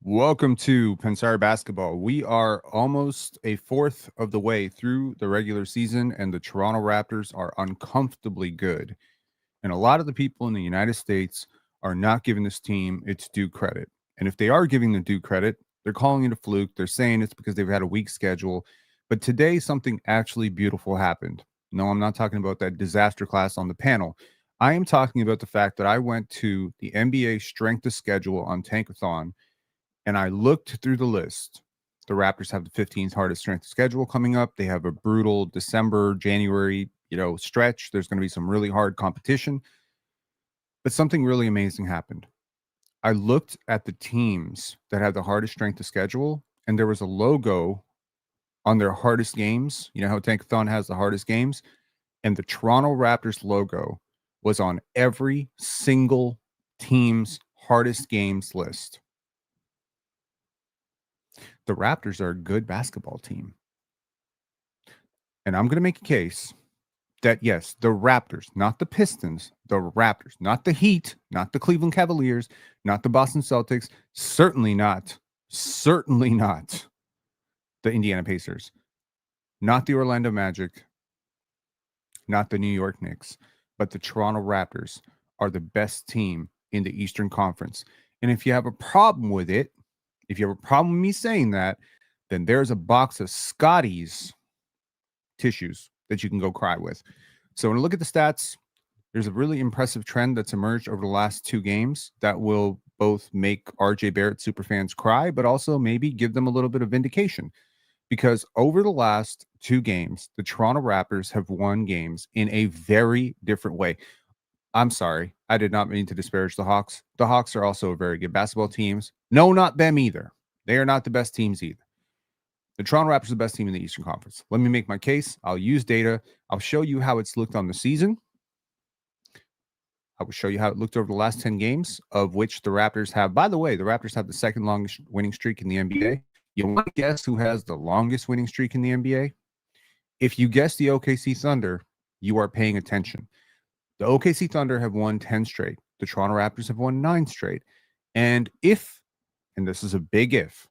Welcome to Pensare Basketball. We are almost a fourth of the way through the regular season, and the Toronto Raptors are uncomfortably good. And a lot of the people in the United States are not giving this team its due credit. And if they are giving the due credit, they're calling it a fluke. They're saying it's because they've had a weak schedule. But today, something actually beautiful happened. No, I'm not talking about that disaster class on the panel. I am talking about the fact that I went to the NBA strength of schedule on Tankathon and I looked through the list. The Raptors have the 15th hardest strength of schedule coming up. They have a brutal December, January, stretch. There's going to be some really hard competition. But something really amazing happened. I looked at the teams that had the hardest strength of schedule, and there was a logo on their hardest games. You know how Tankathon has the hardest games? And the Toronto Raptors logo was on every single team's hardest games list. The Raptors are a good basketball team. And I'm going to make a case that, yes, the Raptors, not the Pistons, the Raptors, not the Heat, not the Cleveland Cavaliers, not the Boston Celtics, certainly not the Indiana Pacers, not the Orlando Magic, not the New York Knicks, but the Toronto Raptors are the best team in the Eastern Conference. And if you have a problem with it, if you have a problem with me saying that, then there's a box of Scotty's tissues that you can go cry with. So when I look at the stats, there's a really impressive trend that's emerged over the last two games that will both make RJ Barrett superfans cry, but also maybe give them a little bit of vindication. Because over the last two games, the Toronto Raptors have won games in a very different way. I'm sorry. I did not mean to disparage the Hawks. The Hawks are also a very good basketball teams. No, not them either. They are not the best teams either. The Toronto Raptors are the best team in the Eastern Conference. Let me make my case. I'll use data. I'll show you how it's looked on the season. I will show you how it looked over the last 10 games, of which the Raptors have. By the way, the Raptors have the second longest winning streak in the NBA. You want to guess who has the longest winning streak in the NBA? If you guess the OKC Thunder, you are paying attention. The OKC Thunder have won 10 straight. The Toronto Raptors have won 9 straight. And if, and this is a big if,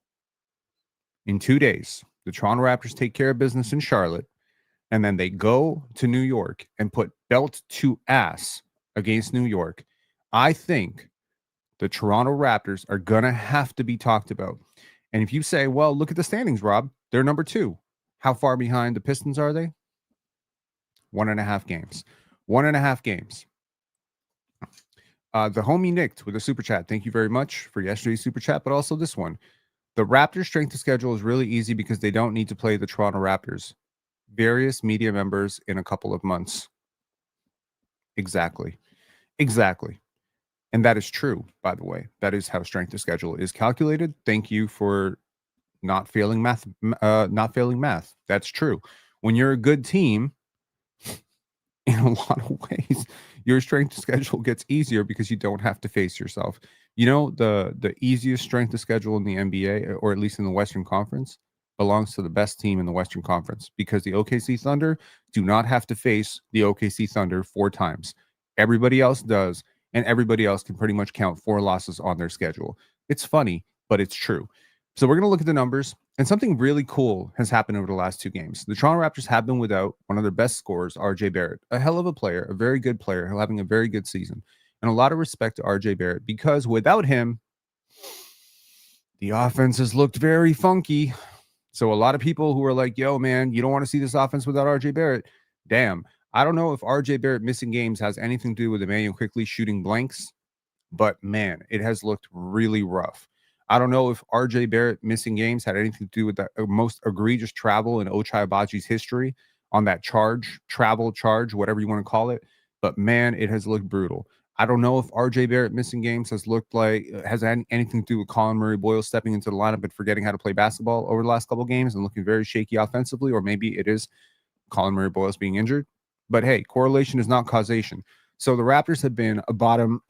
in 2 days, the Toronto Raptors take care of business in Charlotte, and then they go to New York and put belt to ass against New York, I think the Toronto Raptors are going to have to be talked about. And if you say, well, look at the standings, Rob, they're number 2. How far behind the Pistons are they? 1.5 games. 1.5 games. The homie Nick with a super chat. Thank you very much for yesterday's super chat, but also this one. The Raptors' strength of schedule is really easy because they don't need to play the Toronto Raptors. Various media members in a couple of months. Exactly. And that is true, by the way. That is how strength of schedule is calculated. Thank you for not failing math. That's true. When you're a good team, in a lot of ways, your strength of schedule gets easier because you don't have to face yourself. You know, the easiest strength of schedule in the NBA, or at least in the Western Conference, belongs to the best team in the Western Conference, because the OKC Thunder do not have to face the OKC Thunder 4 times. Everybody else does, and everybody else can pretty much count 4 losses on their schedule. It's funny, but it's true. So we're going to look at the numbers, and something really cool has happened over the last 2 games. The Toronto Raptors have been without one of their best scorers, RJ Barrett, a hell of a player, a very good player, having a very good season. And a lot of respect to RJ Barrett, because without him, the offense has looked very funky. So a lot of people who are like, yo, man, you don't want to see this offense without RJ Barrett. Damn. I don't know if RJ Barrett missing games has anything to do with Emmanuel Quickley shooting blanks, but man, it has looked really rough. I don't know if RJ Barrett missing games had anything to do with the most egregious travel in Ochai Abaji's history on that travel charge, whatever you want to call it. But man, it has looked brutal. I don't know if RJ Barrett missing games has anything to do with Colin Murray-Boyle stepping into the lineup and forgetting how to play basketball over the last couple of games and looking very shaky offensively, or maybe it is Colin Murray-Boyle's being injured. But hey, correlation is not causation. So the Raptors have been a bottom.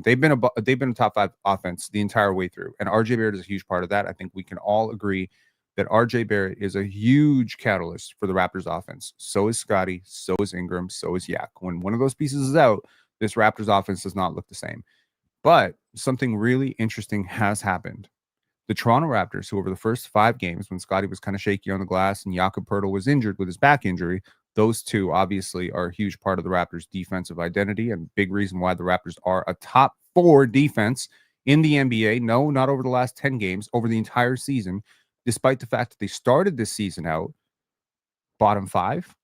they've been a top 5 offense the entire way through, and RJ Barrett is a huge part of that. I think we can all agree that RJ Barrett is a huge catalyst for the Raptors offense. So is Scotty, so is Ingram, so is Yak. When one of those pieces is out, this Raptors offense does not look the same. But something really interesting has happened. The Toronto Raptors, who over the first 5 games, when Scottie was kind of shaky on the glass and Jakob Poeltl was injured with his back injury, those two obviously are a huge part of the Raptors' defensive identity and big reason why the Raptors are a top 4 defense in the NBA. No, not over the last 10 games, over the entire season, despite the fact that they started this season out bottom 5.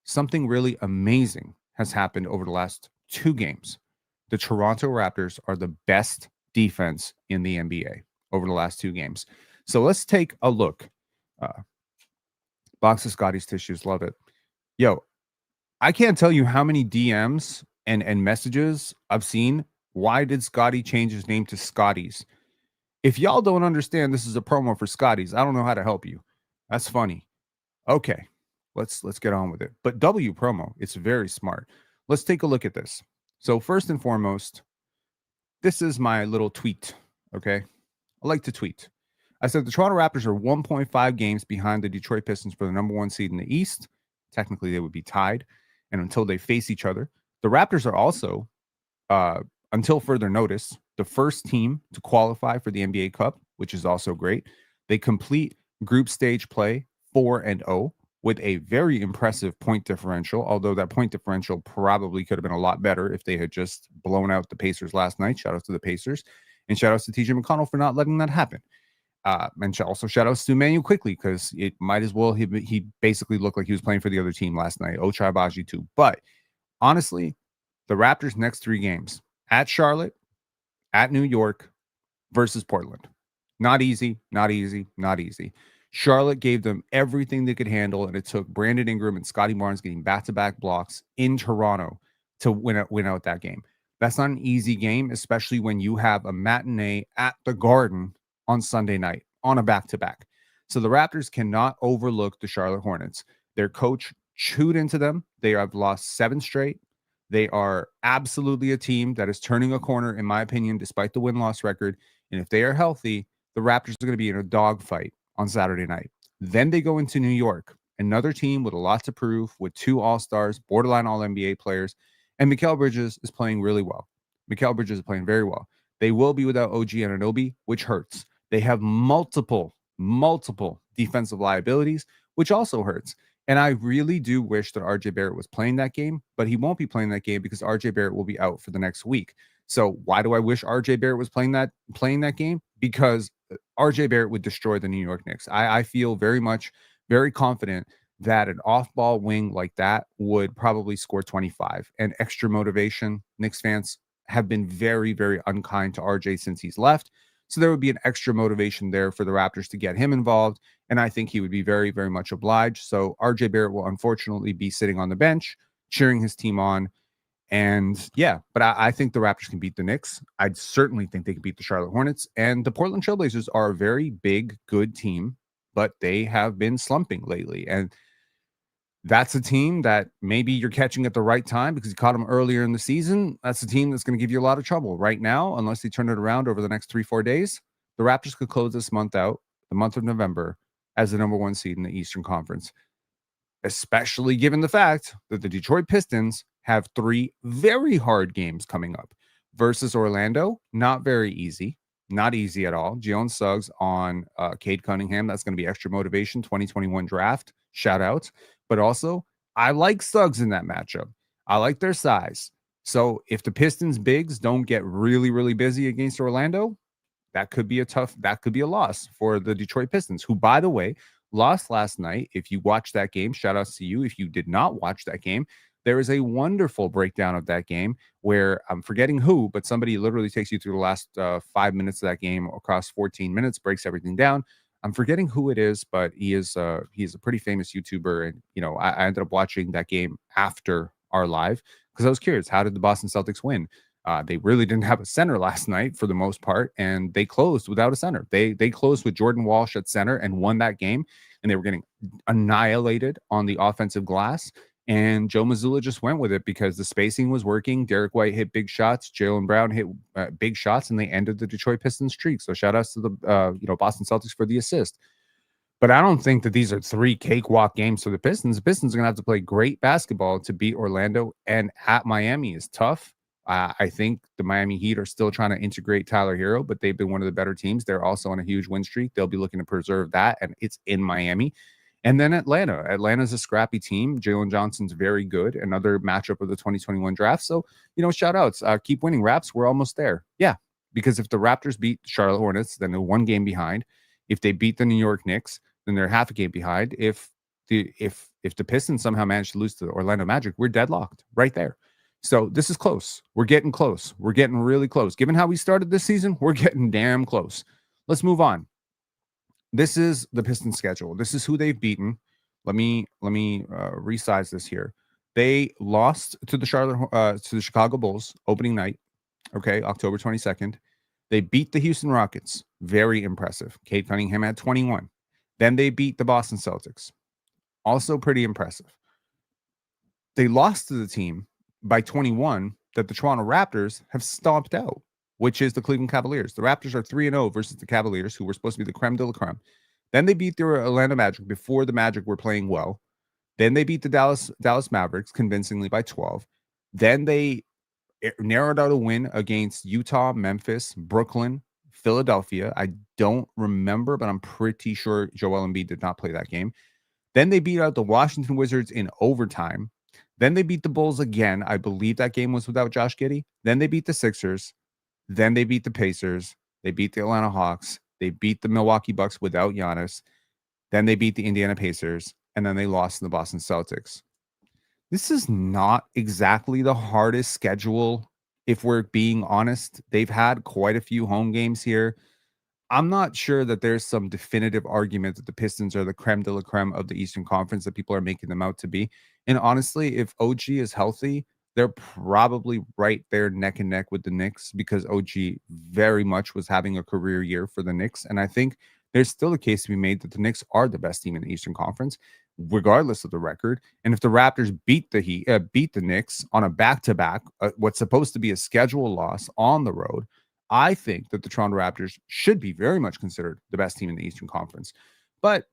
Something really amazing has happened over the last 2 games. The Toronto Raptors are the best defense in the NBA over the last 2 games. So let's take a look. Box of Scotty's tissues, love it. Yo, I can't tell you how many DMs and messages I've seen. Why did Scotty change his name to Scotty's? If y'all don't understand this is a promo for Scotty's, I don't know how to help you. That's funny. Okay, let's get on with it. But W promo, it's very smart. Let's take a look at this. So first and foremost, this is my little tweet, okay? I like to tweet. I said the Toronto Raptors are 1.5 games behind the Detroit Pistons for the number 1 seed in the East. Technically, they would be tied. And until they face each other, the Raptors are also, until further notice, the first team to qualify for the NBA Cup, which is also great. They complete group stage play 4-0 with a very impressive point differential, although that point differential probably could have been a lot better if they had just blown out the Pacers last night. Shout out to the Pacers. And shout outs to TJ McConnell for not letting that happen. And also shout outs to Emmanuel Quickley, because it might as well, he basically looked like he was playing for the other team last night. Ochai Agbaji too. But honestly, the Raptors' next 3 games at Charlotte, at New York, versus Portland. Not easy, not easy, not easy. Charlotte gave them everything they could handle, and it took Brandon Ingram and Scotty Barnes getting back-to-back blocks in Toronto to win out that game. That's not an easy game, especially when you have a matinee at the Garden on Sunday night on a back-to-back. So the Raptors cannot overlook the Charlotte Hornets. Their coach chewed into them. They have lost 7 straight. They are absolutely a team that is turning a corner, in my opinion, despite the win-loss record. And if they are healthy, the Raptors are going to be in a dogfight on Saturday night. Then they go into New York, another team with a lot to prove, with 2 All-Stars, borderline All-NBA players, and Mikal Bridges is playing really well. Mikal Bridges is playing very well. They will be without OG Anunoby, which hurts. They have multiple defensive liabilities, which also hurts. And I really do wish that RJ Barrett was playing that game, but he won't be playing that game because RJ Barrett will be out for the next week. So why do I wish RJ Barrett was playing that game? Because RJ Barrett would destroy the New York Knicks. I feel very confident that an off-ball wing like that would probably score 25. And extra motivation, Knicks fans have been very, very unkind to RJ since he's left. So there would be an extra motivation there for the Raptors to get him involved. And I think he would be very, very much obliged. So RJ Barrett will unfortunately be sitting on the bench, cheering his team on. And yeah, but I think the Raptors can beat the Knicks. I'd certainly think they can beat the Charlotte Hornets. And the Portland Trailblazers are a very big, good team, but they have been slumping lately. And that's a team that maybe you're catching at the right time because you caught them earlier in the season. That's a team that's going to give you a lot of trouble right now, unless they turn it around over the next 3-4 days. The Raptors could close this month out, the month of November, as the number 1 seed in the Eastern Conference, especially given the fact that the Detroit Pistons have 3 very hard games coming up. Versus Orlando, not very easy. Not easy at all. Jalen Suggs on Cade Cunningham. That's going to be extra motivation. 2021 draft. Shout out. But also, I like Suggs in that matchup. I like their size. So if the Pistons bigs don't get really, really busy against Orlando, that could be a loss for the Detroit Pistons, who, by the way, lost last night. If you watched that game, shout outs to you. If you did not watch that game, there is a wonderful breakdown of that game where I'm forgetting who, but somebody literally takes you through the last 5 minutes of that game across 14 minutes, breaks everything down. I'm forgetting who it is, but he's a pretty famous YouTuber. And, you know, I ended up watching that game after our live because I was curious, how did the Boston Celtics win? They really didn't have a center last night for the most part, and they closed without a center. They closed with Jordan Walsh at center and won that game, and they were getting annihilated on the offensive glass. And Joe Mazzulla just went with it because the spacing was working. Derek White hit big shots. Jaylen Brown hit big shots, and they ended the Detroit Pistons streak. So shout outs to the Boston Celtics for the assist. But I don't think that these are 3 cakewalk games for the Pistons. The Pistons are going to have to play great basketball to beat Orlando, and at Miami is tough. I think the Miami Heat are still trying to integrate Tyler Hero, but they've been one of the better teams. They're also on a huge win streak. They'll be looking to preserve that, and it's in Miami. And then Atlanta. Atlanta's a scrappy team. Jalen Johnson's very good. Another matchup of the 2021 draft. So, shout outs. Keep winning, Raps. We're almost there. Yeah, because if the Raptors beat Charlotte Hornets, then they're one game behind. If they beat the New York Knicks, then they're half a game behind. If the Pistons somehow manage to lose to the Orlando Magic, we're deadlocked right there. So this is close. We're getting close. We're getting really close. Given how we started this season, we're getting damn close. Let's move on. This is the Pistons schedule. This is who they've beaten. Let me resize this here. They lost to the Chicago Bulls opening night. Okay, October 22nd. They beat the Houston Rockets. Very impressive. Cade Cunningham had 21. Then they beat the Boston Celtics. Also pretty impressive. They lost to the team by 21 that the Toronto Raptors have stomped out, which is the Cleveland Cavaliers. The Raptors are 3-0 versus the Cavaliers, who were supposed to be the creme de la creme. Then they beat the Orlando Magic before the Magic were playing well. Then they beat the Dallas Mavericks convincingly by 12. Then they narrowed out a win against Utah, Memphis, Brooklyn, Philadelphia. I don't remember, but I'm pretty sure Joel Embiid did not play that game. Then they beat out the Washington Wizards in overtime. Then they beat the Bulls again. I believe that game was without Josh Giddey. Then they beat the Sixers. Then they beat the Pacers. They beat the Atlanta Hawks. They beat the Milwaukee Bucks without Giannis. Then they beat the Indiana Pacers. And then they lost to the Boston Celtics. This is not exactly the hardest schedule, if we're being honest. They've had quite a few home games here. I'm not sure that there's some definitive argument that the Pistons are the creme de la creme of the Eastern Conference that people are making them out to be. And honestly, if OG is healthy, they're probably right there neck and neck with the Knicks, because OG very much was having a career year for the Knicks. And I think there's still a case to be made that the Knicks are the best team in the Eastern Conference, regardless of the record. And if the Raptors beat the Knicks on a back-to-back, what's supposed to be a schedule loss on the road, I think that the Toronto Raptors should be very much considered the best team in the Eastern Conference. But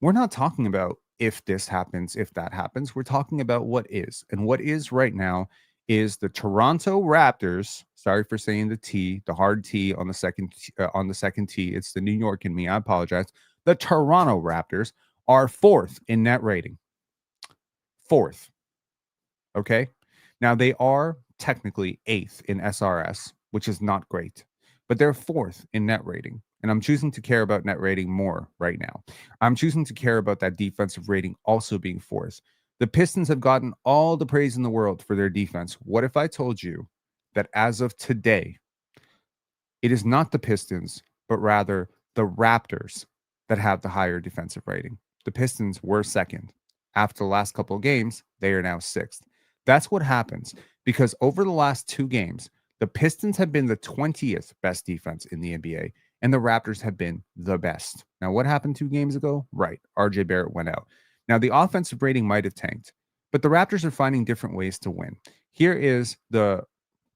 we're not talking about if this happens, if that happens. We're talking about what is. And what is right now is the Toronto Raptors. Sorry for saying the hard T on the second T. It's the New York in me. I apologize. The Toronto Raptors are 4th in net rating. 4th. Okay. Now they are technically 8th in SRS, which is not great, but they're 4th in net rating. And I'm choosing to care about net rating more right now. I'm choosing to care about that defensive rating also being 4th. The Pistons have gotten all the praise in the world for their defense. What if I told you that as of today, it is not the Pistons, but rather the Raptors that have the higher defensive rating? The Pistons were 2nd. After the last couple of games, they are now 6th. That's what happens because over the last 2 games, the Pistons have been the 20th best defense in the NBA, and the Raptors have been the best. Now, what happened 2 games ago? Right, RJ Barrett went out. Now, the offensive rating might have tanked, but the Raptors are finding different ways to win. Here is the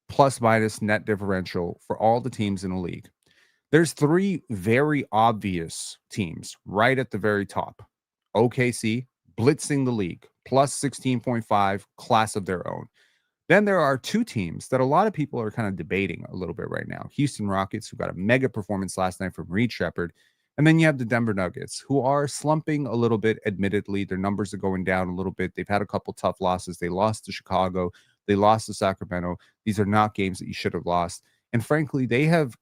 plus-minus net differential for all the teams in the league. There's 3 very obvious teams right at the very top. OKC, blitzing the league, plus 16.5, class of their own. Then there are 2 teams that a lot of people are kind of debating a little bit right now. Houston Rockets, who got a mega performance last night from Reed Shepherd. And then you have the Denver Nuggets, who are slumping a little bit, admittedly. Their numbers are going down a little bit. They've had a couple tough losses. They lost to Chicago. They lost to Sacramento. These are not games that you should have lost. And frankly, they have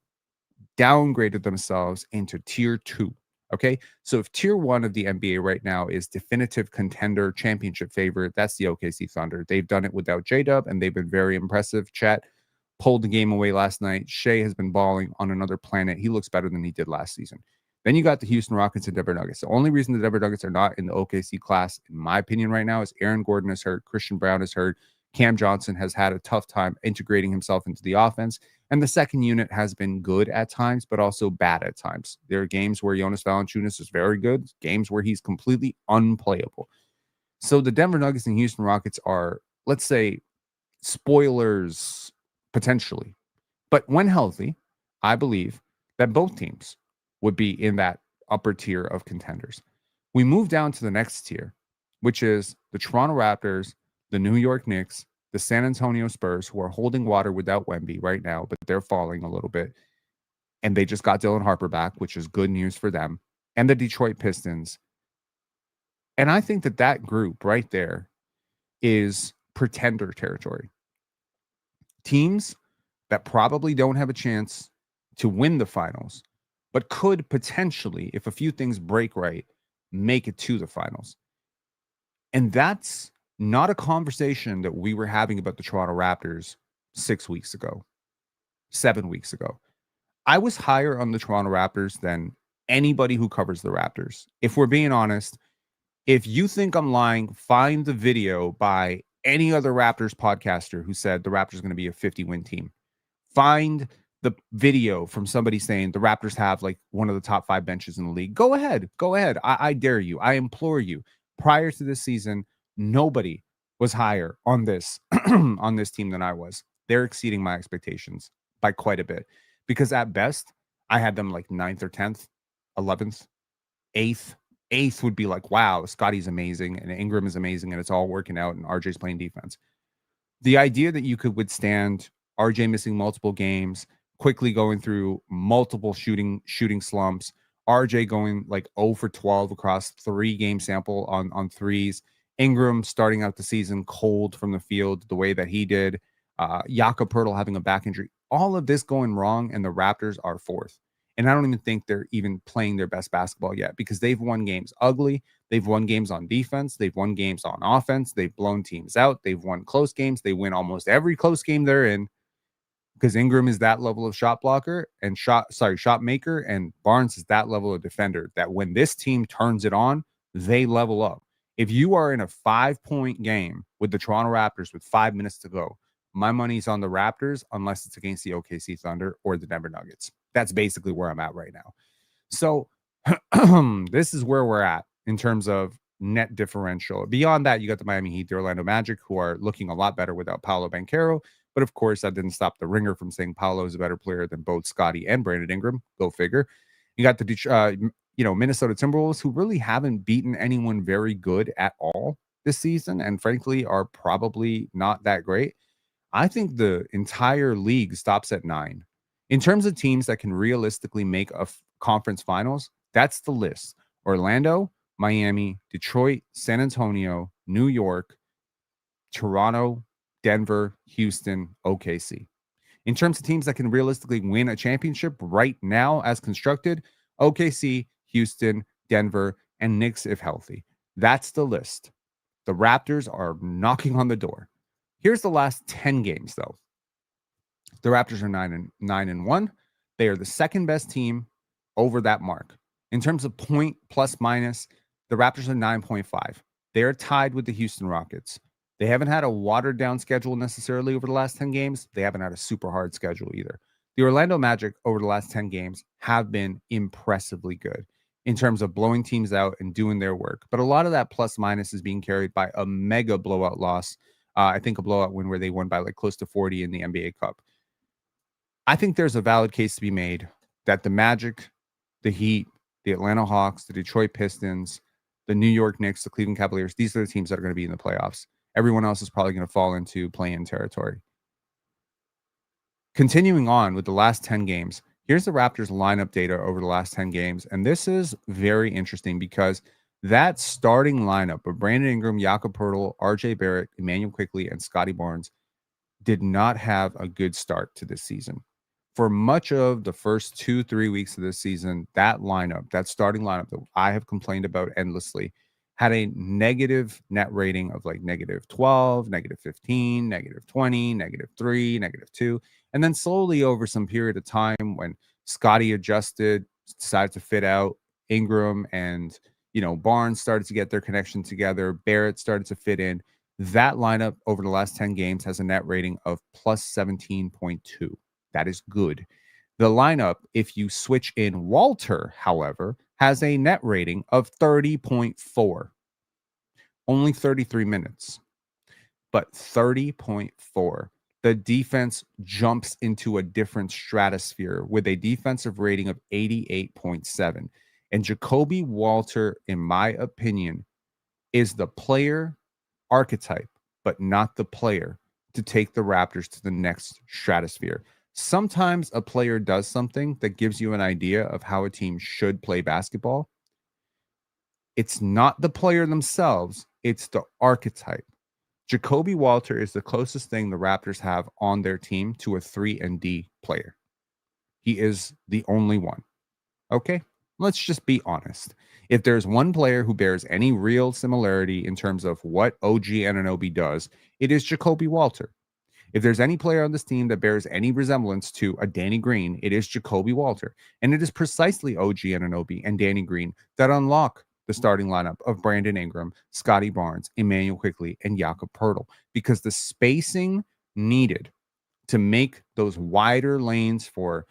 downgraded themselves into tier 2. Okay, so if tier 1 of the NBA right now is definitive contender, championship favorite, that's the OKC Thunder. They've done it without J-Dub, and they've been very impressive. Chet pulled the game away last night. Shea has been balling on another planet. He looks better than he did last season. Then you got the Houston Rockets and Denver Nuggets. The only reason the Denver Nuggets are not in the OKC class, in my opinion right now, is Aaron Gordon is hurt, Christian Brown is hurt, Cam Johnson has had a tough time integrating himself into the offense. And the second unit has been good at times, but also bad at times. There are games where Jonas Valanciunas is very good, games where he's completely unplayable. So the Denver Nuggets and Houston Rockets are, let's say, spoilers potentially. But when healthy, I believe that both teams would be in that upper tier of contenders. We move down to the next tier, which is the Toronto Raptors, the New York Knicks, the San Antonio Spurs, who are holding water without Wemby right now, but they're falling a little bit. And they just got Dylan Harper back, which is good news for them, and the Detroit Pistons. And I think that that group right there is pretender territory. Teams that probably don't have a chance to win the finals, but could potentially, if a few things break right, make it to the finals. And that's not a conversation that we were having about the Toronto Raptors 6 weeks ago, 7 weeks ago. I was higher on the Toronto Raptors than anybody who covers the Raptors. If we're being honest, if you think I'm lying, find the video by any other Raptors podcaster who said the Raptors are going to be a 50-win team. Find the video from somebody saying the Raptors have like one of the top 5 benches in the league. Go ahead. Go ahead. I dare you. I implore you. Prior to this season, nobody was higher on this on this team than I was. They're exceeding my expectations by quite a bit. Because at best, I had them like 9th or 10th, 11th, 8th. 8th would be like, wow, Scotty's amazing and Ingram is amazing and it's all working out and RJ's playing defense. The idea that you could withstand RJ missing multiple games, Quickley going through multiple shooting slumps, RJ going like 0 for 12 across 3-game sample on threes, Ingram starting out the season cold from the field the way that he did, Jakob Poeltl having a back injury, all of this going wrong, and the Raptors are 4th. And I don't even think they're even playing their best basketball yet because they've won games ugly. They've won games on defense. They've won games on offense. They've blown teams out. They've won close games. They win almost every close game they're in because Ingram is that level of shot blocker and shot maker, and Barnes is that level of defender that when this team turns it on, they level up. If you are in a 5-point game with the Toronto Raptors with 5 minutes to go, my money's on the Raptors unless it's against the OKC Thunder or the Denver Nuggets. That's basically where I'm at right now. So this is where we're at in terms of net differential. Beyond that, you got the Miami Heat, the Orlando Magic, who are looking a lot better without Paolo Banchero. But of course, that didn't stop the ringer from saying Paolo is a better player than both Scotty and Brandon Ingram. Go figure. You got the Minnesota Timberwolves, who really haven't beaten anyone very good at all this season, and frankly are probably not that great. I think the entire league stops at 9. In terms of teams that can realistically make a conference finals, that's the list. Orlando, Miami, Detroit, San Antonio, New York, Toronto, Denver, Houston, OKC. In terms of teams that can realistically win a championship right now as constructed, OKC, Houston, Denver, and Knicks if healthy. That's the list. The Raptors are knocking on the door. Here's the last 10 games, though. The Raptors are 9-1. They are the second best team over that mark. In terms of point plus minus, the Raptors are 9.5. They are tied with the Houston Rockets. They haven't had a watered down schedule necessarily over the last 10 games. They haven't had a super hard schedule either. The Orlando Magic over the last 10 games have been impressively good in terms of blowing teams out and doing their work. But a lot of that plus minus is being carried by a mega blowout loss. I think a blowout win where they won by like close to 40 in the NBA Cup. I think there's a valid case to be made that the Magic, the Heat, the Atlanta Hawks, the Detroit Pistons, the New York Knicks, the Cleveland Cavaliers, these are the teams that are going to be in the playoffs. Everyone else is probably going to fall into play-in territory. Continuing on with the last 10 games, here's the Raptors lineup data over the last 10 games. And this is very interesting because that starting lineup of Brandon Ingram, Jakob Poeltl, RJ Barrett, Emmanuel Quickley, and Scotty Barnes did not have a good start to this season. For much of the first 2-3 weeks of this season, that lineup, that starting lineup that I have complained about endlessly, had a negative net rating of like -12, -15, -20, -3, -2. And then slowly over some period of time when Scotty adjusted, decided to fit out, Ingram and, Barnes started to get their connection together, Barrett started to fit in. That lineup over the last 10 games has a net rating of plus 17.2. That is good. The lineup, if you switch in Walter, however, has a net rating of 30.4. Only 33 minutes, but 30.4. The defense jumps into a different stratosphere with a defensive rating of 88.7. And Jakob Walter, in my opinion, is the player archetype, but not the player to take the Raptors to the next stratosphere. Sometimes a player does something that gives you an idea of how a team should play basketball. It's not the player themselves, it's the archetype. Jakob Poeltl is the closest thing the Raptors have on their team to a 3-and-D player. He is the only one. Okay? Let's just be honest. If there's one player who bears any real similarity in terms of what OG Anunoby does, it is Jakob Poeltl. If there's any player on this team that bears any resemblance to a Danny Green, it is Jakob Poeltl. And it is precisely OG Anunoby and Danny Green that unlock the starting lineup of Brandon Ingram, Scotty Barnes, Immanuel Quickley, and Jakob Poeltl, because the spacing needed to make those wider lanes for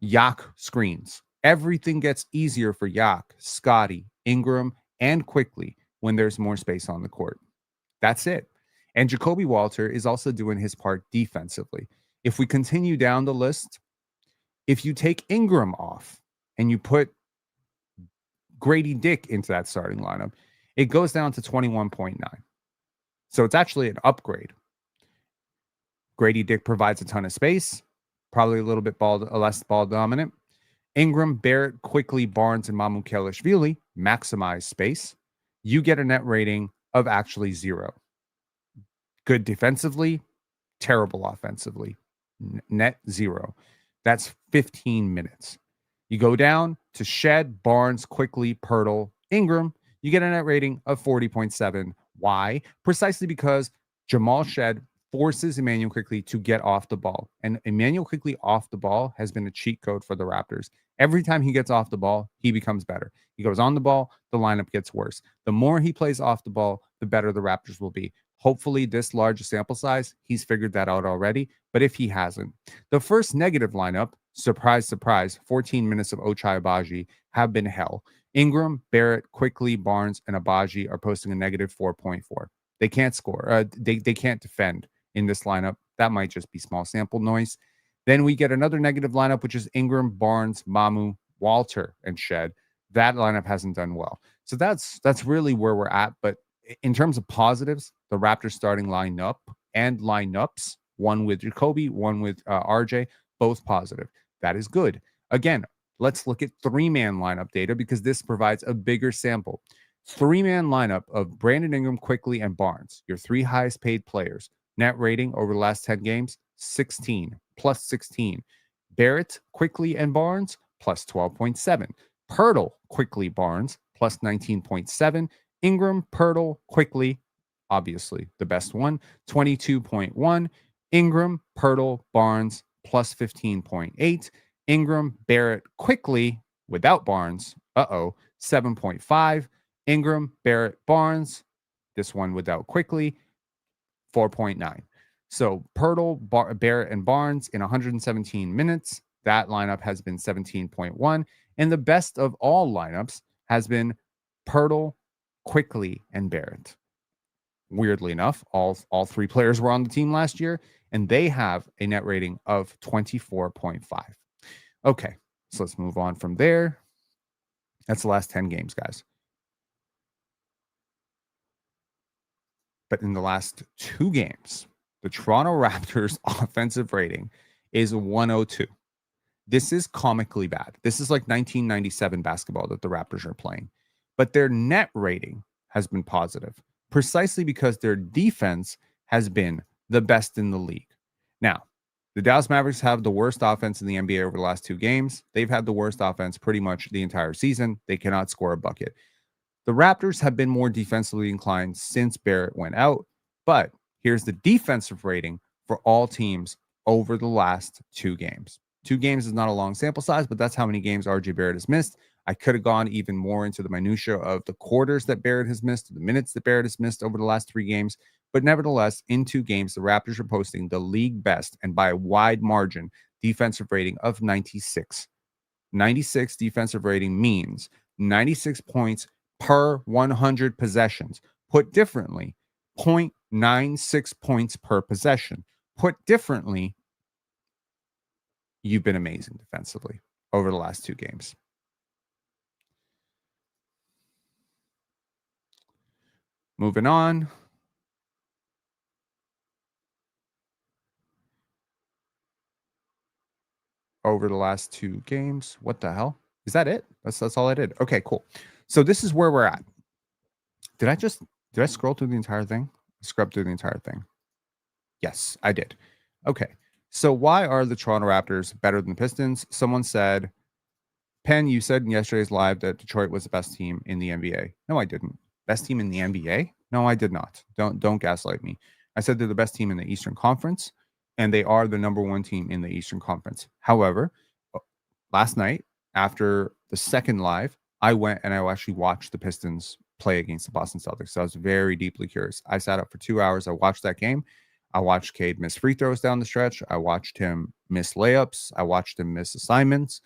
Yak screens. Everything gets easier for Yak, Scotty, Ingram, and Quickley when there's more space on the court. That's it. And Jakob Poeltl is also doing his part defensively. If we continue down the list, if you take Ingram off and you put Grady Dick into that starting lineup, it goes down to 21.9. So it's actually an upgrade. Grady Dick provides a ton of space, probably a little bit less ball dominant. Ingram, Barrett, Quickley, Barnes, and Mamukelashvili maximize space. You get a net rating of actually 0. Good defensively, terrible offensively. Net 0. That's 15 minutes. You go down to Shed, Barnes, Quickley, Poeltl, Ingram. You get a net rating of 40.7. Why? Precisely because Jamal Shed forces Immanuel Quickley to get off the ball. And Immanuel Quickley off the ball has been a cheat code for the Raptors. Every time he gets off the ball, he becomes better. He goes on the ball, the lineup gets worse. The more he plays off the ball, the better the Raptors will be. Hopefully, this large sample size, he's figured that out already. But if he hasn't, the first negative lineup, surprise, surprise, 14 minutes of Ochai Agbaji have been hell. Ingram, Barrett, Quickley, Barnes, and Agbaji are posting a negative 4.4. They can't score. They can't defend in this lineup. That might just be small sample noise. Then we get another negative lineup, which is Ingram, Barnes, Mamu, Walter, and Shed. That lineup hasn't done well. So that's really where we're at. But in terms of positives, the Raptors starting lineup and lineups, one with Jakobi, one with RJ, both positive. That is good. Again, let's look at 3-man lineup data because this provides a bigger sample. 3-man lineup of Brandon Ingram, Quickley, and Barnes, your 3 highest paid players. Net rating over the last 10 games, 16, plus 16. Barrett, Quickley, and Barnes, plus 12.7. Poeltl, Quickley, Barnes, plus 19.7. Ingram, Poeltl, Quickley, obviously the best one, 22.1. Ingram, Poeltl, Barnes, plus 15.8. Ingram, Barrett, Quickley, without Barnes, 7.5. Ingram, Barrett, Barnes, this one without Quickley, 4.9. So Poeltl, Barrett, and Barnes in 117 minutes, that lineup has been 17.1. And the best of all lineups has been Poeltl, Quickley, and Barrett. Weirdly enough, all 3 players were on the team last year, and they have a net rating of 24.5. Okay, so let's move on from there. That's the last 10 games, guys. But in the last 2 games, the Toronto Raptors offensive rating is 102. This is comically bad. This is like 1997 basketball that the Raptors are playing. But their net rating has been positive, precisely because their defense has been the best in the league. Now, the Dallas Mavericks have the worst offense in the NBA over the last 2 games. They've had the worst offense pretty much the entire season. They cannot score a bucket. The Raptors have been more defensively inclined since Barrett went out, but here's the defensive rating for all teams over the last 2 games. 2 games is not a long sample size, but that's how many games RJ Barrett has missed. I could have gone even more into the minutia of the quarters that Barrett has missed, the minutes that Barrett has missed over the last 3 games. But nevertheless, in 2 games, the Raptors are posting the league best and by a wide margin defensive rating of 96. 96 defensive rating means 96 points per 100 possessions. Put differently, 0.96 points per possession. Put differently, you've been amazing defensively over the last 2 games. Moving on. over the last 2 games. What the hell? Is that it? That's all I did. Okay, cool. So this is where we're at. Did I scroll through the entire thing? Scrub through the entire thing. Yes, I did. Okay. So why are the Toronto Raptors better than the Pistons? Someone said, Penn, you said in yesterday's live that Detroit was the best team in the NBA. No, I didn't. Best team in the NBA? No, I did not. Don't gaslight me. I said they're the best team in the Eastern Conference, and they are the number 1 team in the Eastern Conference. However, last night after the second live, I went and I actually watched the Pistons play against the Boston Celtics. So I was very deeply curious. I sat up for 2 hours. I watched that game. I watched Cade miss free throws down the stretch. I watched him miss layups. I watched him miss assignments.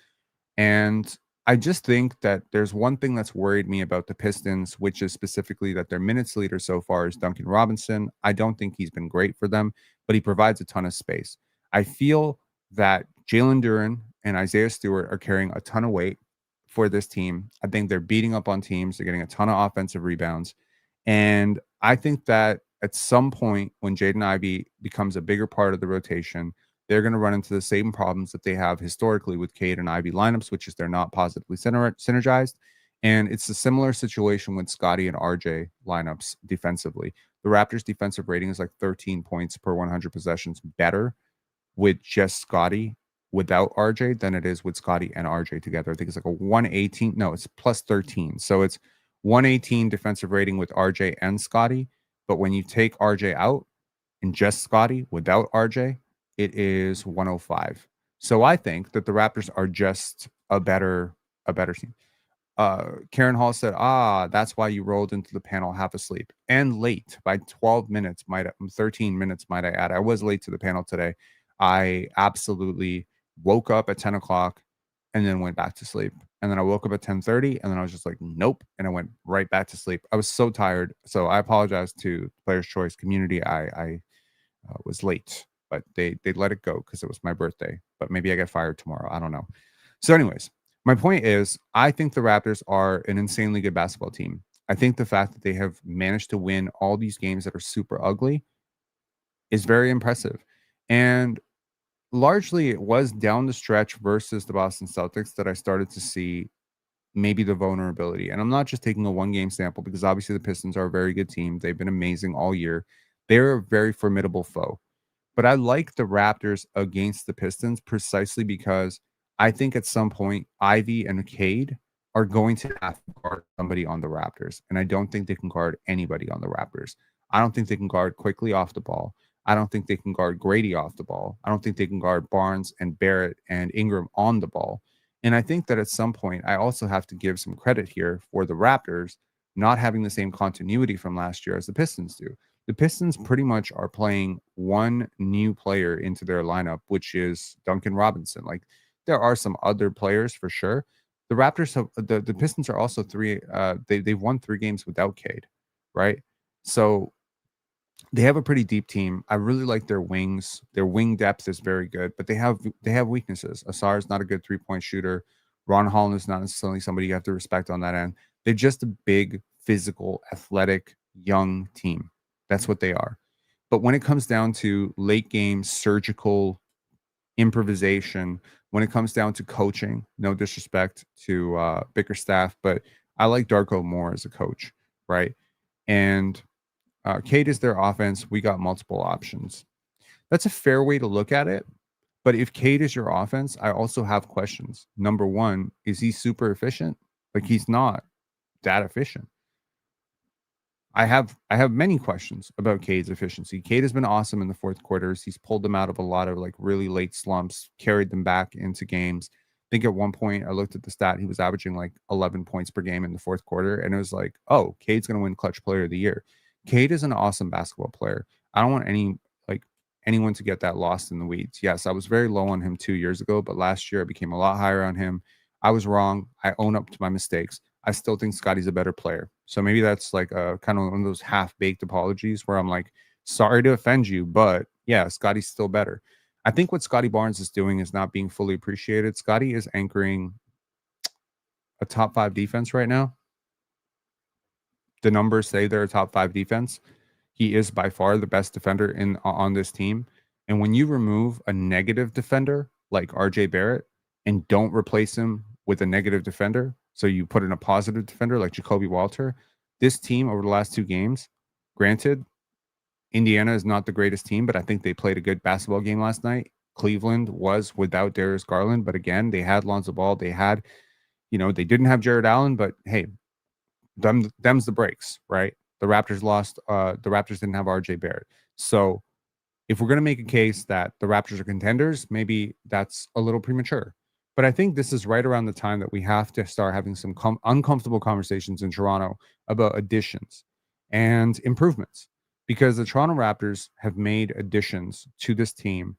And I just think that there's one thing that's worried me about the Pistons, which is specifically that their minutes leader so far is Duncan Robinson. I don't think he's been great for them, but he provides a ton of space. I feel that Jalen Duren and Isaiah Stewart are carrying a ton of weight for this team. I think they're beating up on teams. They're getting a ton of offensive rebounds. And I think that at some point when Jaden Ivey becomes a bigger part of the rotation, they're going to run into the same problems that they have historically with Cade and Ivy lineups, which is they're not positively synergized. And it's a similar situation with Scotty and RJ lineups defensively. The Raptors' defensive rating is like 13 points per 100 possessions better with just Scotty without RJ than it is with Scotty and RJ together. I think it's like a 118. No, it's plus 13. So it's 118 defensive rating with RJ and Scotty. But when you take RJ out and just Scotty without RJ, it is 105. So I think that the Raptors are just a better team. Karen Hall said, that's why you rolled into the panel half asleep and late by 12 minutes, 13 minutes, might I add. I was late to the panel today. I absolutely woke up at 10 o'clock and then went back to sleep. And then I woke up at 10:30 and then I was just like, nope. And I went right back to sleep. I was so tired. So I apologize to Players Choice community. I was late, but they let it go because it was my birthday. But maybe I get fired tomorrow. I don't know. So anyways, my point is, I think the Raptors are an insanely good basketball team. I think the fact that they have managed to win all these games that are super ugly is very impressive. And largely it was down the stretch versus the Boston Celtics that I started to see maybe the vulnerability. And I'm not just taking a 1-game sample because obviously the Pistons are a very good team. They've been amazing all year. They're a very formidable foe. But I like the Raptors against the Pistons precisely because I think at some point Ivy and Cade are going to have to guard somebody on the Raptors. And I don't think they can guard anybody on the Raptors. I don't think they can guard Quickley off the ball. I don't think they can guard Grady off the ball. I don't think they can guard Barnes and Barrett and Ingram on the ball. And I think that at some point, I also have to give some credit here for the Raptors not having the same continuity from last year as the Pistons do. The Pistons pretty much are playing one new player into their lineup, which is Duncan Robinson. Like there are some other players for sure. The Raptors have the Pistons are also they've won 3 games without Cade, right? So they have a pretty deep team. I really like their wings. Their wing depth is very good, but they have weaknesses. Asar is not a good 3-point shooter. Ron Holland is not necessarily somebody you have to respect on that end. They're just a big, physical, athletic, young team. That's what they are. But when it comes down to late game surgical improvisation, when it comes down to coaching, no disrespect to Bickerstaff, but I like Darko more as a coach, right? And Cade is their offense. We got multiple options. That's a fair way to look at it. But if Cade is your offense, I also have questions. Number one, is he super efficient? Like he's not that efficient. I have many questions about Cade's efficiency. Cade has been awesome in the fourth quarters. He's pulled them out of a lot of like really late slumps, carried them back into games. I think at one point I looked at the stat, he was averaging like 11 points per game in the fourth quarter. And it was like, oh, Cade's going to win Clutch Player of the Year. Cade is an awesome basketball player. I don't want anyone to get that lost in the weeds. Yes, I was very low on him 2 years ago, but last year I became a lot higher on him. I was wrong. I own up to my mistakes. I still think Scotty's a better player. So maybe that's like a kind of one of those half-baked apologies where I'm like, sorry to offend you, but yeah, Scotty's still better. I think what Scotty Barnes is doing is not being fully appreciated. Scotty is anchoring a top 5 defense right now. The numbers say they're a top 5 defense. He is by far the best defender on this team. And when you remove a negative defender like RJ Barrett, and don't replace him with a negative defender, so you put in a positive defender like Jakob Poeltl, this team over the last 2 games, granted, Indiana is not the greatest team, but I think they played a good basketball game last night. Cleveland was without Darius Garland, but again, they had Lonzo Ball. They had, they didn't have Jared Allen, but hey, them's the breaks, right? The Raptors lost. The Raptors didn't have RJ Barrett. So if we're going to make a case that the Raptors are contenders, maybe that's a little premature. But I think this is right around the time that we have to start having some uncomfortable conversations in Toronto about additions and improvements, because the Toronto Raptors have made additions to this team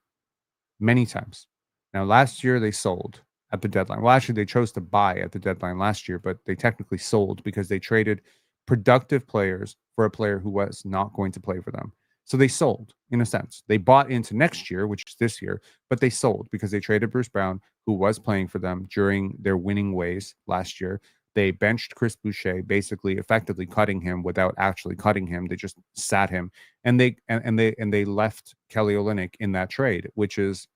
many times. Now, last year they sold at the deadline. Well, actually, they chose to buy at the deadline last year, but they technically sold because they traded productive players for a player who was not going to play for them. So they sold, in a sense. They bought into next year, which is this year, but they sold because they traded Bruce Brown, who was playing for them during their winning ways last year. They benched Chris Boucher, basically effectively cutting him without actually cutting him. They just sat him, and they left Kelly Olynyk in that trade, which is,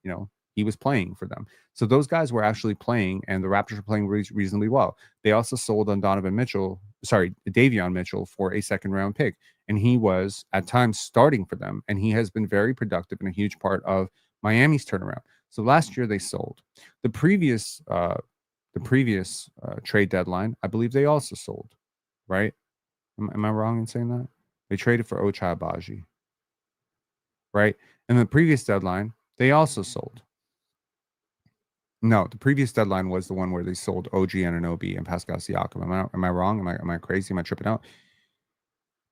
he was playing for them. So those guys were actually playing, and the Raptors were playing reasonably well. They also sold on Davion Mitchell for a second-round pick, and he was at times starting for them, and he has been very productive and a huge part of Miami's turnaround. So last year they sold. The previous trade deadline, I believe they also sold, right? Am I wrong in saying that? They traded for Ochai Agbaji, right? And the previous deadline, they also sold. No, the previous deadline was the one where they sold OG Anunoby and Pascal Siakam. Am I wrong? Am I crazy? Am I tripping out?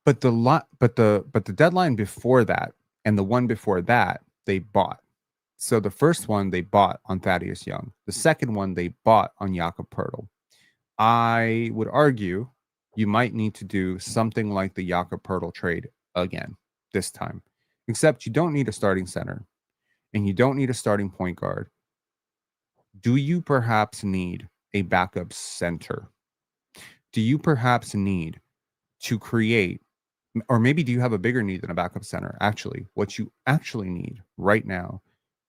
But the deadline before that and the one before that, they bought. So the first one they bought on Thaddeus Young. The second one they bought on Jakob Poeltl. I would argue you might need to do something like the Jakob Poeltl trade again this time, except you don't need a starting center and you don't need a starting point guard. Do you perhaps need a backup center? Do you perhaps need to create, or maybe do you have a bigger need than a backup center? Actually, what you actually need right now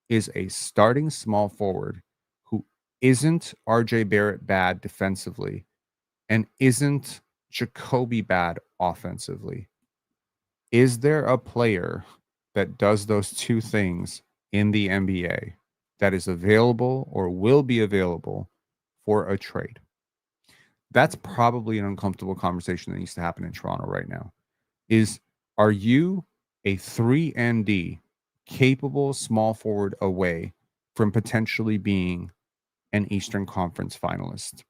is a starting small forward who isn't RJ Barrett bad defensively and isn't Jacoby bad offensively. Is there a player that does those two things in the NBA that is available or will be available for a trade? That's probably an uncomfortable conversation that needs to happen in Toronto right now. Are you a 3-and-D capable small forward away from potentially being an Eastern Conference finalist?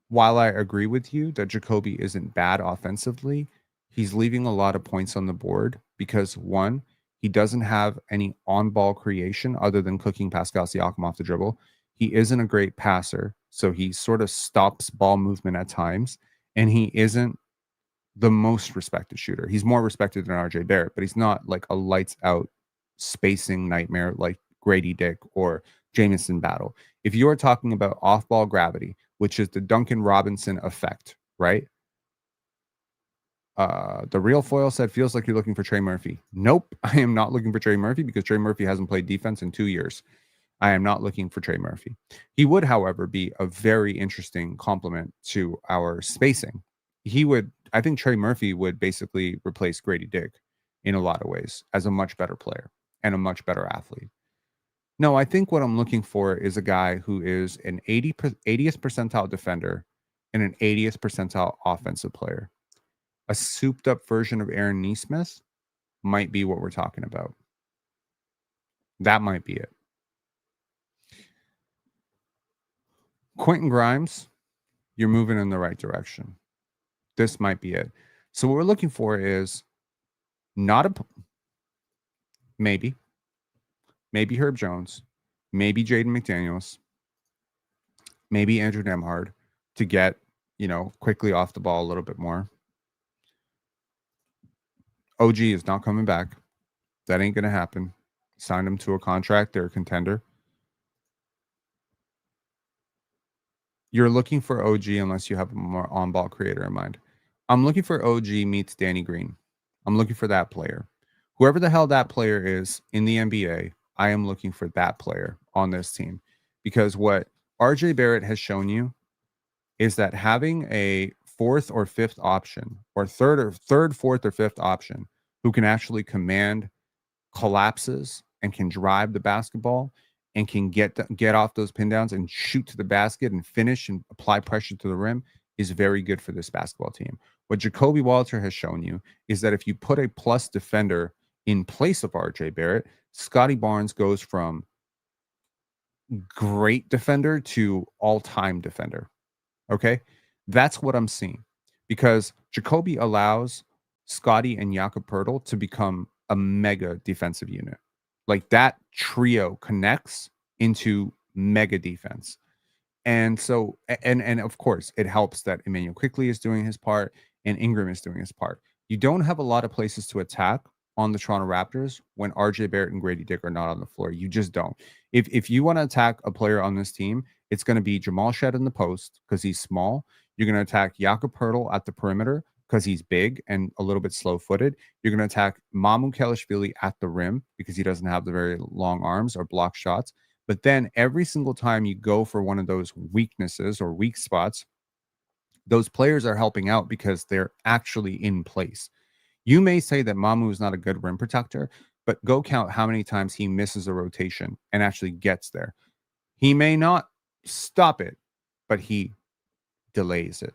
While I agree with you that Jacoby isn't bad offensively, he's leaving a lot of points on the board because, one, he doesn't have any on-ball creation other than cooking Pascal Siakam off the dribble. He isn't a great passer, so he sort of stops ball movement at times, and he isn't the most respected shooter. He's more respected than RJ Barrett, but he's not like a lights-out spacing nightmare like Grady Dick or Jamison Battle. If you are talking about off-ball gravity, which is the Duncan Robinson effect, right? The real foil said, feels like you're looking for Trey Murphy. Nope, I am not looking for Trey Murphy because Trey Murphy hasn't played defense in 2 years. I am not looking for Trey Murphy. He would, however, be a very interesting complement to our spacing. I think Trey Murphy would basically replace Grady Dick in a lot of ways as a much better player and a much better athlete. No, I think what I'm looking for is a guy who is an 80th percentile defender and an 80th percentile offensive player. A souped up version of Aaron Nesmith might be what we're talking about. That might be it. Quentin Grimes, you're moving in the right direction. This might be it. So what we're looking for is maybe Herb Jones, maybe Jaden McDaniels, maybe Andrew Nembhard to get, quickly off the ball a little bit more. OG is not coming back. That ain't going to happen. Signed him to a contract. They're a contender. You're looking for OG unless you have a more on-ball creator in mind. I'm looking for OG meets Danny Green. I'm looking for that player. Whoever the hell that player is in the NBA, I am looking for that player on this team, because what RJ Barrett has shown you is that having a fourth or fifth option, or third, fourth, or fifth option who can actually command collapses and can drive the basketball and can get off those pin downs and shoot to the basket and finish and apply pressure to the rim is very good for this basketball team. What Jakob Poeltl has shown you is that if you put a plus defender in place of RJ Barrett, Scotty Barnes goes from great defender to all-time defender. Okay? That's what I'm seeing, because Jacoby allows Scotty and Jakob Poeltl to become a mega defensive unit. Like, that trio connects into mega defense. And so, and of course, it helps that Emmanuel Quickley is doing his part and Ingram is doing his part. You don't have a lot of places to attack on the Toronto Raptors when RJ Barrett and Grady Dick are not on the floor. You just don't. If you want to attack a player on this team, it's going to be Jamal Shed in the post because he's small. You're going to attack Jakob Poeltl at the perimeter because he's big and a little bit slow-footed. You're going to attack Mamu Kelishvili at the rim because he doesn't have the very long arms or block shots. But then every single time you go for one of those weaknesses or weak spots, those players are helping out because they're actually in place. You may say that Mamu is not a good rim protector, but go count how many times he misses a rotation and actually gets there. He may not stop it, but he delays it.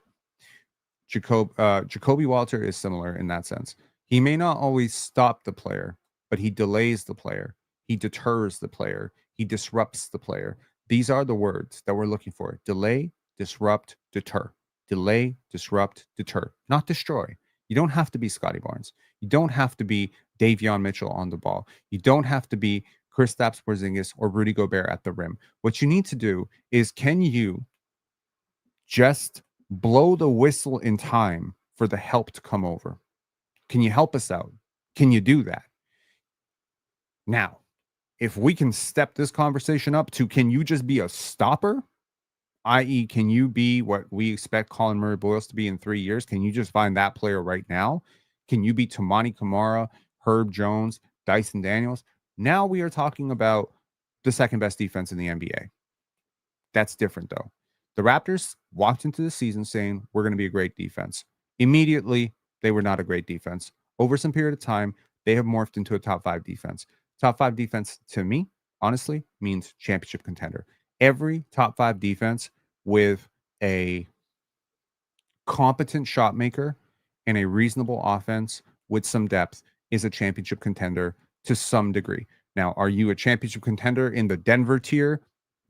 Jakob Poeltl is similar in that sense. He may not always stop the player, but he delays the player. He deters the player. He disrupts the player. These are the words that we're looking for: delay, disrupt, deter. Delay, disrupt, deter. Not destroy. You don't have to be Scotty Barnes. You don't have to be Davion Mitchell on the ball. You don't have to be Kristaps Porzingis or Rudy Gobert at the rim. What you need to do is, can you just blow the whistle in time for the help to come over? Can you help us out? Can you do that? Now, if we can step this conversation up to, can you just be a stopper? I.e., can you be what we expect Colin Murray-Boyles to be in 3 years? Can you just find that player right now? Can you be Tamani Kamara, Herb Jones, Dyson Daniels? Now we are talking about the second best defense in the NBA. That's different, though. The Raptors walked into the season saying, we're going to be a great defense. Immediately, they were not a great defense. Over some period of time, they have morphed into a top 5 defense. Top 5 defense, to me, honestly, means championship contender. Every top 5 defense with a competent shot maker and a reasonable offense with some depth is a championship contender to some degree. Now, are you a championship contender in the Denver tier?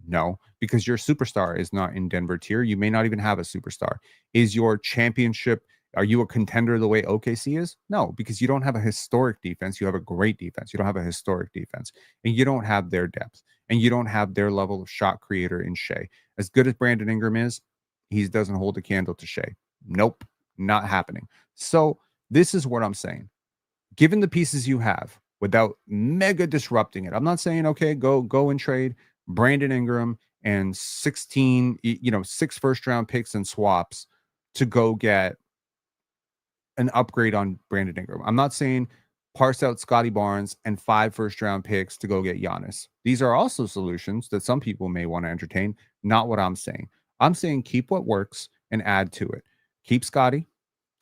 No, because your superstar is not in Denver tier. You may not even have a superstar. Is your championship, are you a contender the way OKC is? No, because you don't have a historic defense. You have a great defense. You don't have a historic defense. And you don't have their depth. And you don't have their level of shot creator in Shea. As good as Brandon Ingram is, he doesn't hold a candle to Shea. Nope, not happening. So this is what I'm saying. Given the pieces you have, without mega disrupting it, I'm not saying, okay, go and trade Brandon Ingram and 6 first-round picks and swaps to go get an upgrade on Brandon Ingram. I'm not saying parse out Scotty Barnes and 5 first-round picks to go get Giannis. These are also solutions that some people may want to entertain. Not what I'm saying. I'm saying keep what works and add to it. Keep Scotty,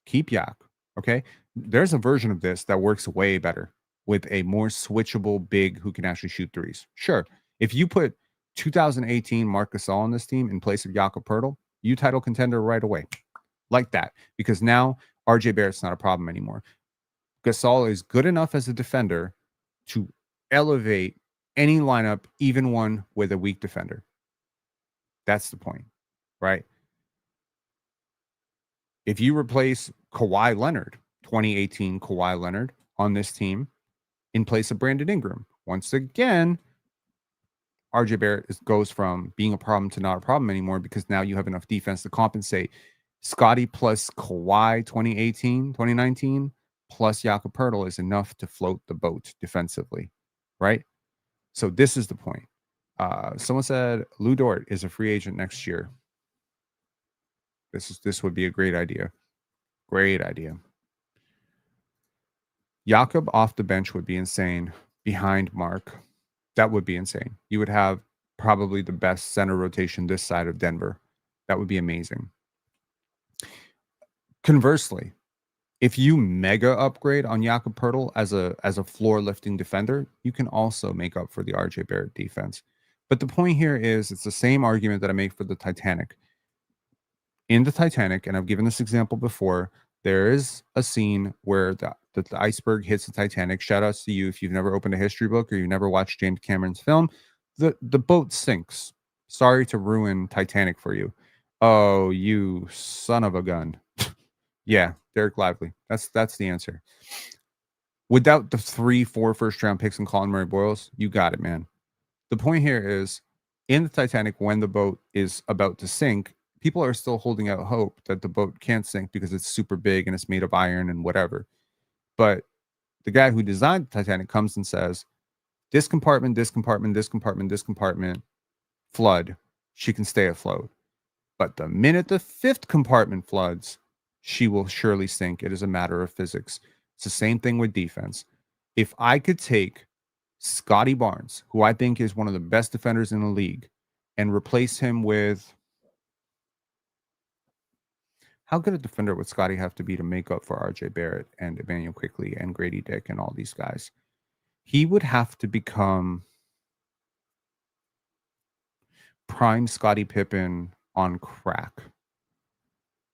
keep Yak. Okay, there's a version of this that works way better with a more switchable big who can actually shoot threes. Sure, if you put 2018 Marc Gasol on this team in place of Jakob Poeltl, you title contender right away, like that, because now RJ Barrett's not a problem anymore. Gasol is good enough as a defender to elevate any lineup, even one with a weak defender. That's the point, right? If you replace Kawhi Leonard, 2018 Kawhi Leonard on this team in place of Brandon Ingram, once again, RJ Barrett goes from being a problem to not a problem anymore, because now you have enough defense to compensate. Scotty plus Kawhi 2018, 2019 plus Jakob Poeltl is enough to float the boat defensively, right? So this is the point. Someone said Lou Dort is a free agent next year. This would be a great idea. Great idea. Jakob off the bench would be insane behind Mark. That would be insane. You would have probably the best center rotation this side of Denver. That would be amazing. Conversely, if you mega upgrade on Jakob Poeltl as a floor lifting defender, you can also make up for the RJ Barrett defense. But the point here is it's the same argument that I make for the Titanic. In the Titanic, and I've given this example before, there is a scene where the iceberg hits the Titanic. Shout outs to you if you've never opened a history book or you've never watched James Cameron's film. The boat sinks. Sorry to ruin Titanic for you. Oh, you son of a gun. Yeah, Derek Lively. That's the answer. Without the 3-4 first-round picks and Colin Murray Boyles, you got it, man. The point here is, in the Titanic, when the boat is about to sink, people are still holding out hope that the boat can't sink because it's super big and it's made of iron and whatever. But the guy who designed the Titanic comes and says, this compartment, this compartment, this compartment, this compartment, flood. She can stay afloat. But the minute the 5th compartment floods, she will surely sink. It is a matter of physics. It's the same thing with defense. If I could take Scotty Barnes, who I think is one of the best defenders in the league, and replace him with... How good a defender would Scotty have to be to make up for RJ Barrett and Emmanuel Quickley and Grady Dick and all these guys? He would have to become prime Scottie Pippen on crack.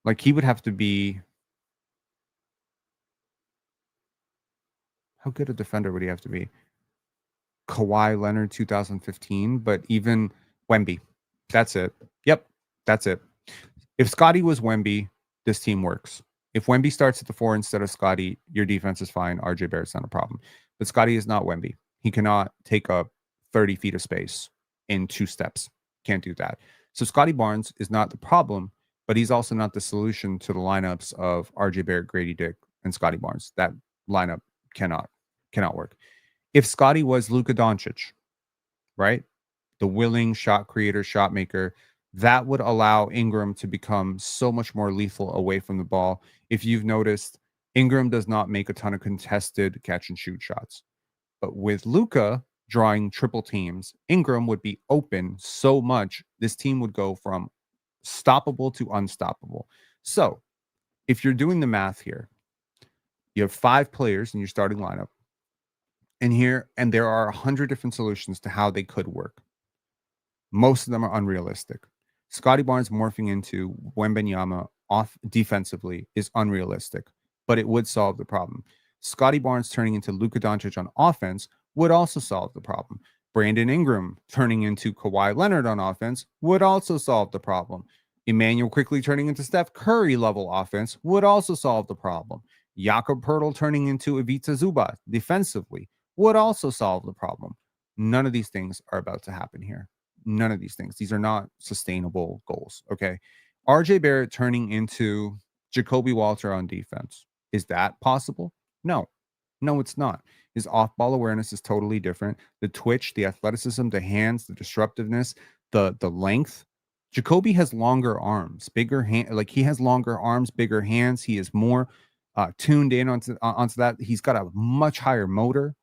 Like, he would have to be... How good a defender would he have to be? Kawhi Leonard 2015, but even Wemby. That's it. Yep, that's it. If Scotty was Wemby, this team works. If Wemby starts at the 4 instead of Scotty, your defense is fine. RJ Barrett's not a problem. But Scotty is not Wemby. He cannot take up 30 feet of space in 2 steps. Can't do that. So Scotty Barnes is not the problem, but he's also not the solution to the lineups of RJ Barrett, Grady Dick, and Scotty Barnes. That lineup cannot work. If Scotty was Luka Doncic, right? The willing shot creator, shot maker, that would allow Ingram to become so much more lethal away from the ball. If you've noticed, Ingram does not make a ton of contested catch and shoot shots. But with Luka drawing triple teams, Ingram would be open so much, this team would go from stoppable to unstoppable. So if you're doing the math here, you have 5 players in your starting lineup. And there are 100 different solutions to how they could work. Most of them are unrealistic. Scotty Barnes morphing into Wembanyama off defensively is unrealistic, but it would solve the problem. Scotty Barnes turning into Luka Doncic on offense would also solve the problem. Brandon Ingram turning into Kawhi Leonard on offense would also solve the problem. Emmanuel Quickley turning into Steph Curry level offense would also solve the problem. Jakob Poeltl turning into Ivica Zubac defensively would also solve the problem. None of these things are about to happen here. None of these things. These are not sustainable goals, okay? RJ Barrett turning into Jakob Poeltl on defense. Is that possible? No. No, it's not. His off-ball awareness is totally different. The twitch, the athleticism, the hands, the disruptiveness, the length. Jacoby has longer arms, bigger hand. Like, he has longer arms, bigger hands. He is more tuned in onto that. He's got a much higher motor.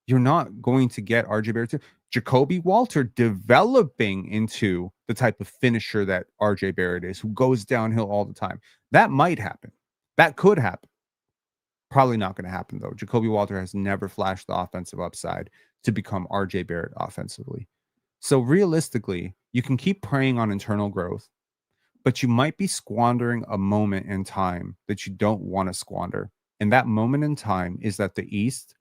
You're not going to get RJ Barrett. Jakob Poeltl developing into the type of finisher that RJ Barrett is, who goes downhill all the time. That might happen. That could happen. Probably not going to happen, though. Jakob Poeltl has never flashed the offensive upside to become RJ Barrett offensively. So realistically, you can keep preying on internal growth, but you might be squandering a moment in time that you don't want to squander. And that moment in time is that the East,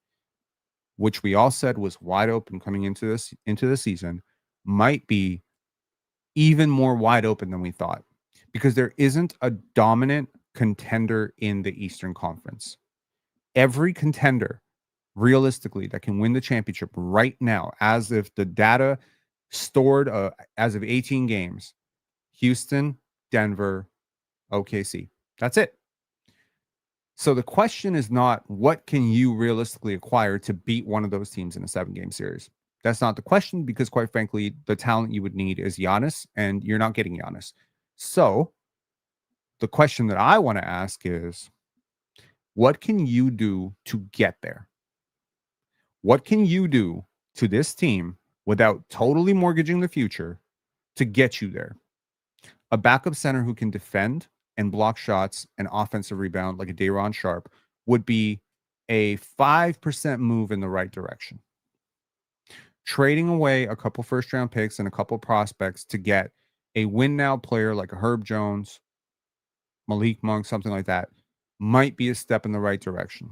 which we all said was wide open coming into the season, might be even more wide open than we thought, because there isn't a dominant contender in the Eastern Conference. Every contender, realistically, that can win the championship right now, as if the data stored as of 18 games, Houston, Denver, OKC. That's it. So the question is not what can you realistically acquire to beat one of those teams in a 7-game series. That's not the question, because quite frankly, the talent you would need is Giannis, and you're not getting Giannis. So the question that I want to ask is, what can you do to get there? What can you do to this team without totally mortgaging the future to get you there. A backup center who can defend and block shots and offensive rebound like a Day'Ron Sharpe would be a 5% move in the right direction. Trading away a couple first round picks and a couple prospects to get a win now player like a Herb Jones, Malik Monk, something like that, might be a step in the right direction.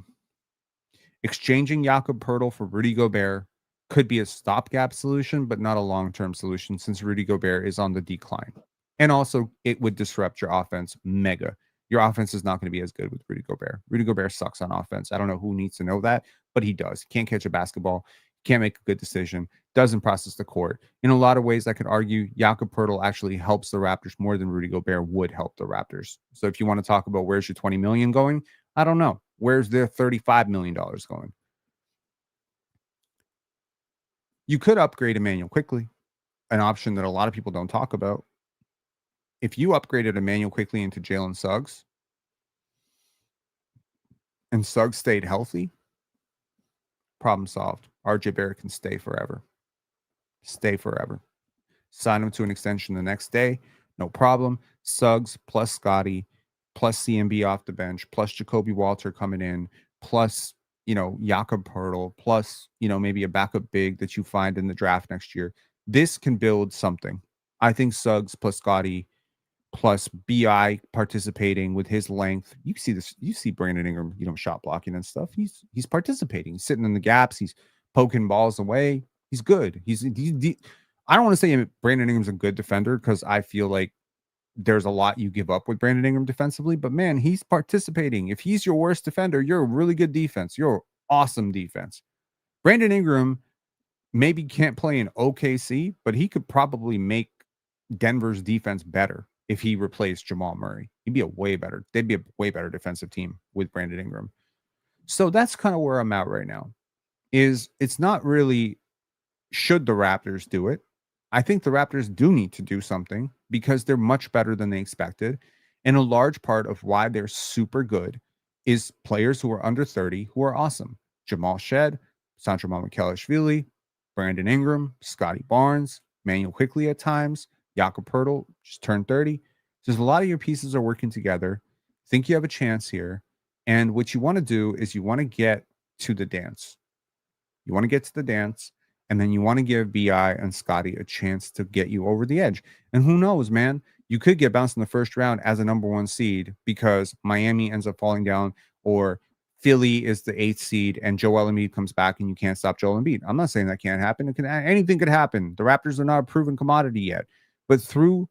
Exchanging Jakob Poeltl for Rudy Gobert could be a stopgap solution, but not a long-term solution since Rudy Gobert is on the decline. And also, it would disrupt your offense mega. Your offense is not going to be as good with Rudy Gobert. Rudy Gobert sucks on offense. I don't know who needs to know that, but he does. He can't catch a basketball. Can't make a good decision. Doesn't process the court. In a lot of ways, I could argue Jakob Poeltl actually helps the Raptors more than Rudy Gobert would help the Raptors. So if you want to talk about where's your $20 million going, I don't know. Where's their $35 million going? You could upgrade Emmanuel Quickley, an option that a lot of people don't talk about. If you upgraded Emmanuel Quickley into Jalen Suggs and Suggs stayed healthy, problem solved. RJ Barrett can stay forever. Stay forever. Sign him to an extension the next day. No problem. Suggs plus Scotty plus CMB off the bench plus Jakob Poeltl coming in plus, Jakob Poeltl plus, maybe a backup big that you find in the draft next year. This can build something. I think Suggs plus Scotty plus BI participating with his length. You see this. You see Brandon Ingram, shot blocking and stuff. He's participating. He's sitting in the gaps. He's poking balls away. He's good. I don't want to say Brandon Ingram's a good defender because I feel like there's a lot you give up with Brandon Ingram defensively. But man, he's participating. If he's your worst defender, you're a really good defense. You're awesome defense. Brandon Ingram maybe can't play in OKC, but he could probably make Denver's defense better. If he replaced Jamal Murray, they'd be a way better defensive team with Brandon Ingram. So that's kind of where I'm at right now. It's not really should the Raptors do it. I think the Raptors do need to do something because they're much better than they expected. And a large part of why they're super good is players who are under 30 who are awesome. Jamal Shed, Sandro Mamukelashvili, Brandon Ingram, Scotty Barnes, Emmanuel Quickley at times, Jakob Poeltl just turned 30. So a lot of your pieces are working together. Think you have a chance here. And what you want to do is you want to get to the dance. You want to get to the dance, and then you want to give BI and Scotty a chance to get you over the edge. And who knows, man? You could get bounced in the first round as a number 1 seed because Miami ends up falling down, or Philly is the 8th seed and Joel Embiid comes back and you can't stop Joel Embiid. I'm not saying that can't happen. Anything could happen. The Raptors are not a proven commodity yet. But through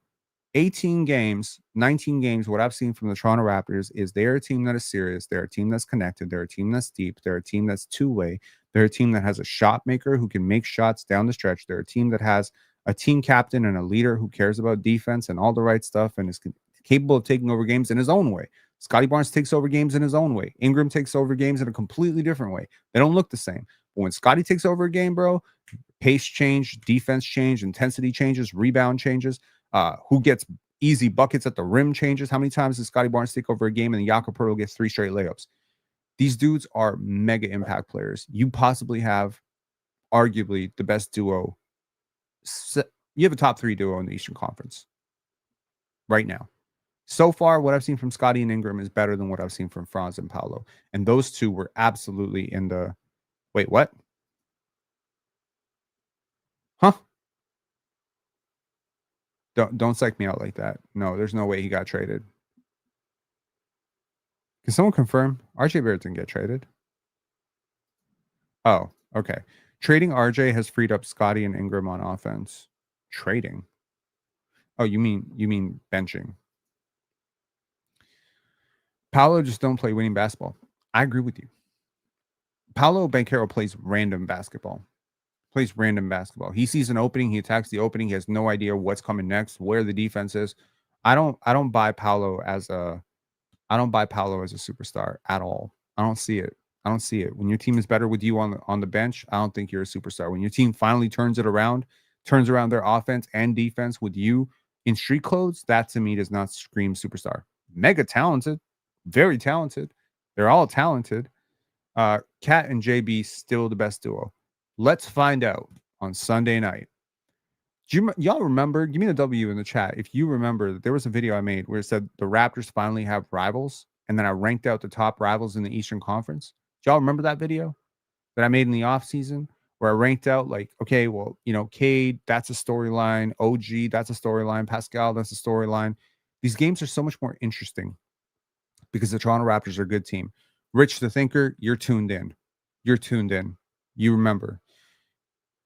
18 games, 19 games, what I've seen from the Toronto Raptors is they're a team that is serious. They're a team that's connected. They're a team that's deep. They're a team that's two-way. They're a team that has a shot maker who can make shots down the stretch. They're a team that has a team captain and a leader who cares about defense and all the right stuff and is capable of taking over games in his own way. Scotty Barnes takes over games in his own way. Ingram takes over games in a completely different way. They don't look the same. But when Scotty takes over a game, bro, pace change, defense change, intensity changes, rebound changes, who gets easy buckets at the rim changes. How many times does Scotty Barnes take over a game and then Jakob Poeltl gets 3 straight layups? These dudes are mega impact players. You possibly have arguably the best duo. You have a top 3 duo in the Eastern Conference right now. So far, what I've seen from Scotty and Ingram is better than what I've seen from Franz and Paolo. And those two were absolutely in the... Wait, what? Huh? Don't psych me out like that. No, there's no way he got traded. Can someone confirm? RJ Barrett didn't get traded. Oh, okay. Trading RJ has freed up Scotty and Ingram on offense. Trading? Oh, you mean benching. Paolo just don't play winning basketball. I agree with you. Paolo Banchero plays random basketball. He sees an opening, he attacks the opening, he has no idea what's coming next, where the defense is. I don't buy Paolo as a superstar at all. I don't see it. When your team is better with you on the bench, I don't think you're a superstar. When your team finally turns around their offense and defense with you in street clothes, that to me does not scream superstar. Mega talented, very talented. They're all talented. Cat and JB still the best duo. Let's find out. on Sunday night. Do y'all remember? Give me the W in the chat if you remember that there was a video I made where it said the Raptors finally have rivals, and then I ranked out the top rivals in the Eastern Conference. Do y'all remember that video that I made in the offseason where I ranked out like, okay, well, Cade, that's a storyline. OG, that's a storyline. Pascal, that's a storyline. These games are so much more interesting because the Toronto Raptors are a good team. Rich the Thinker, you're tuned in. You're tuned in. You remember.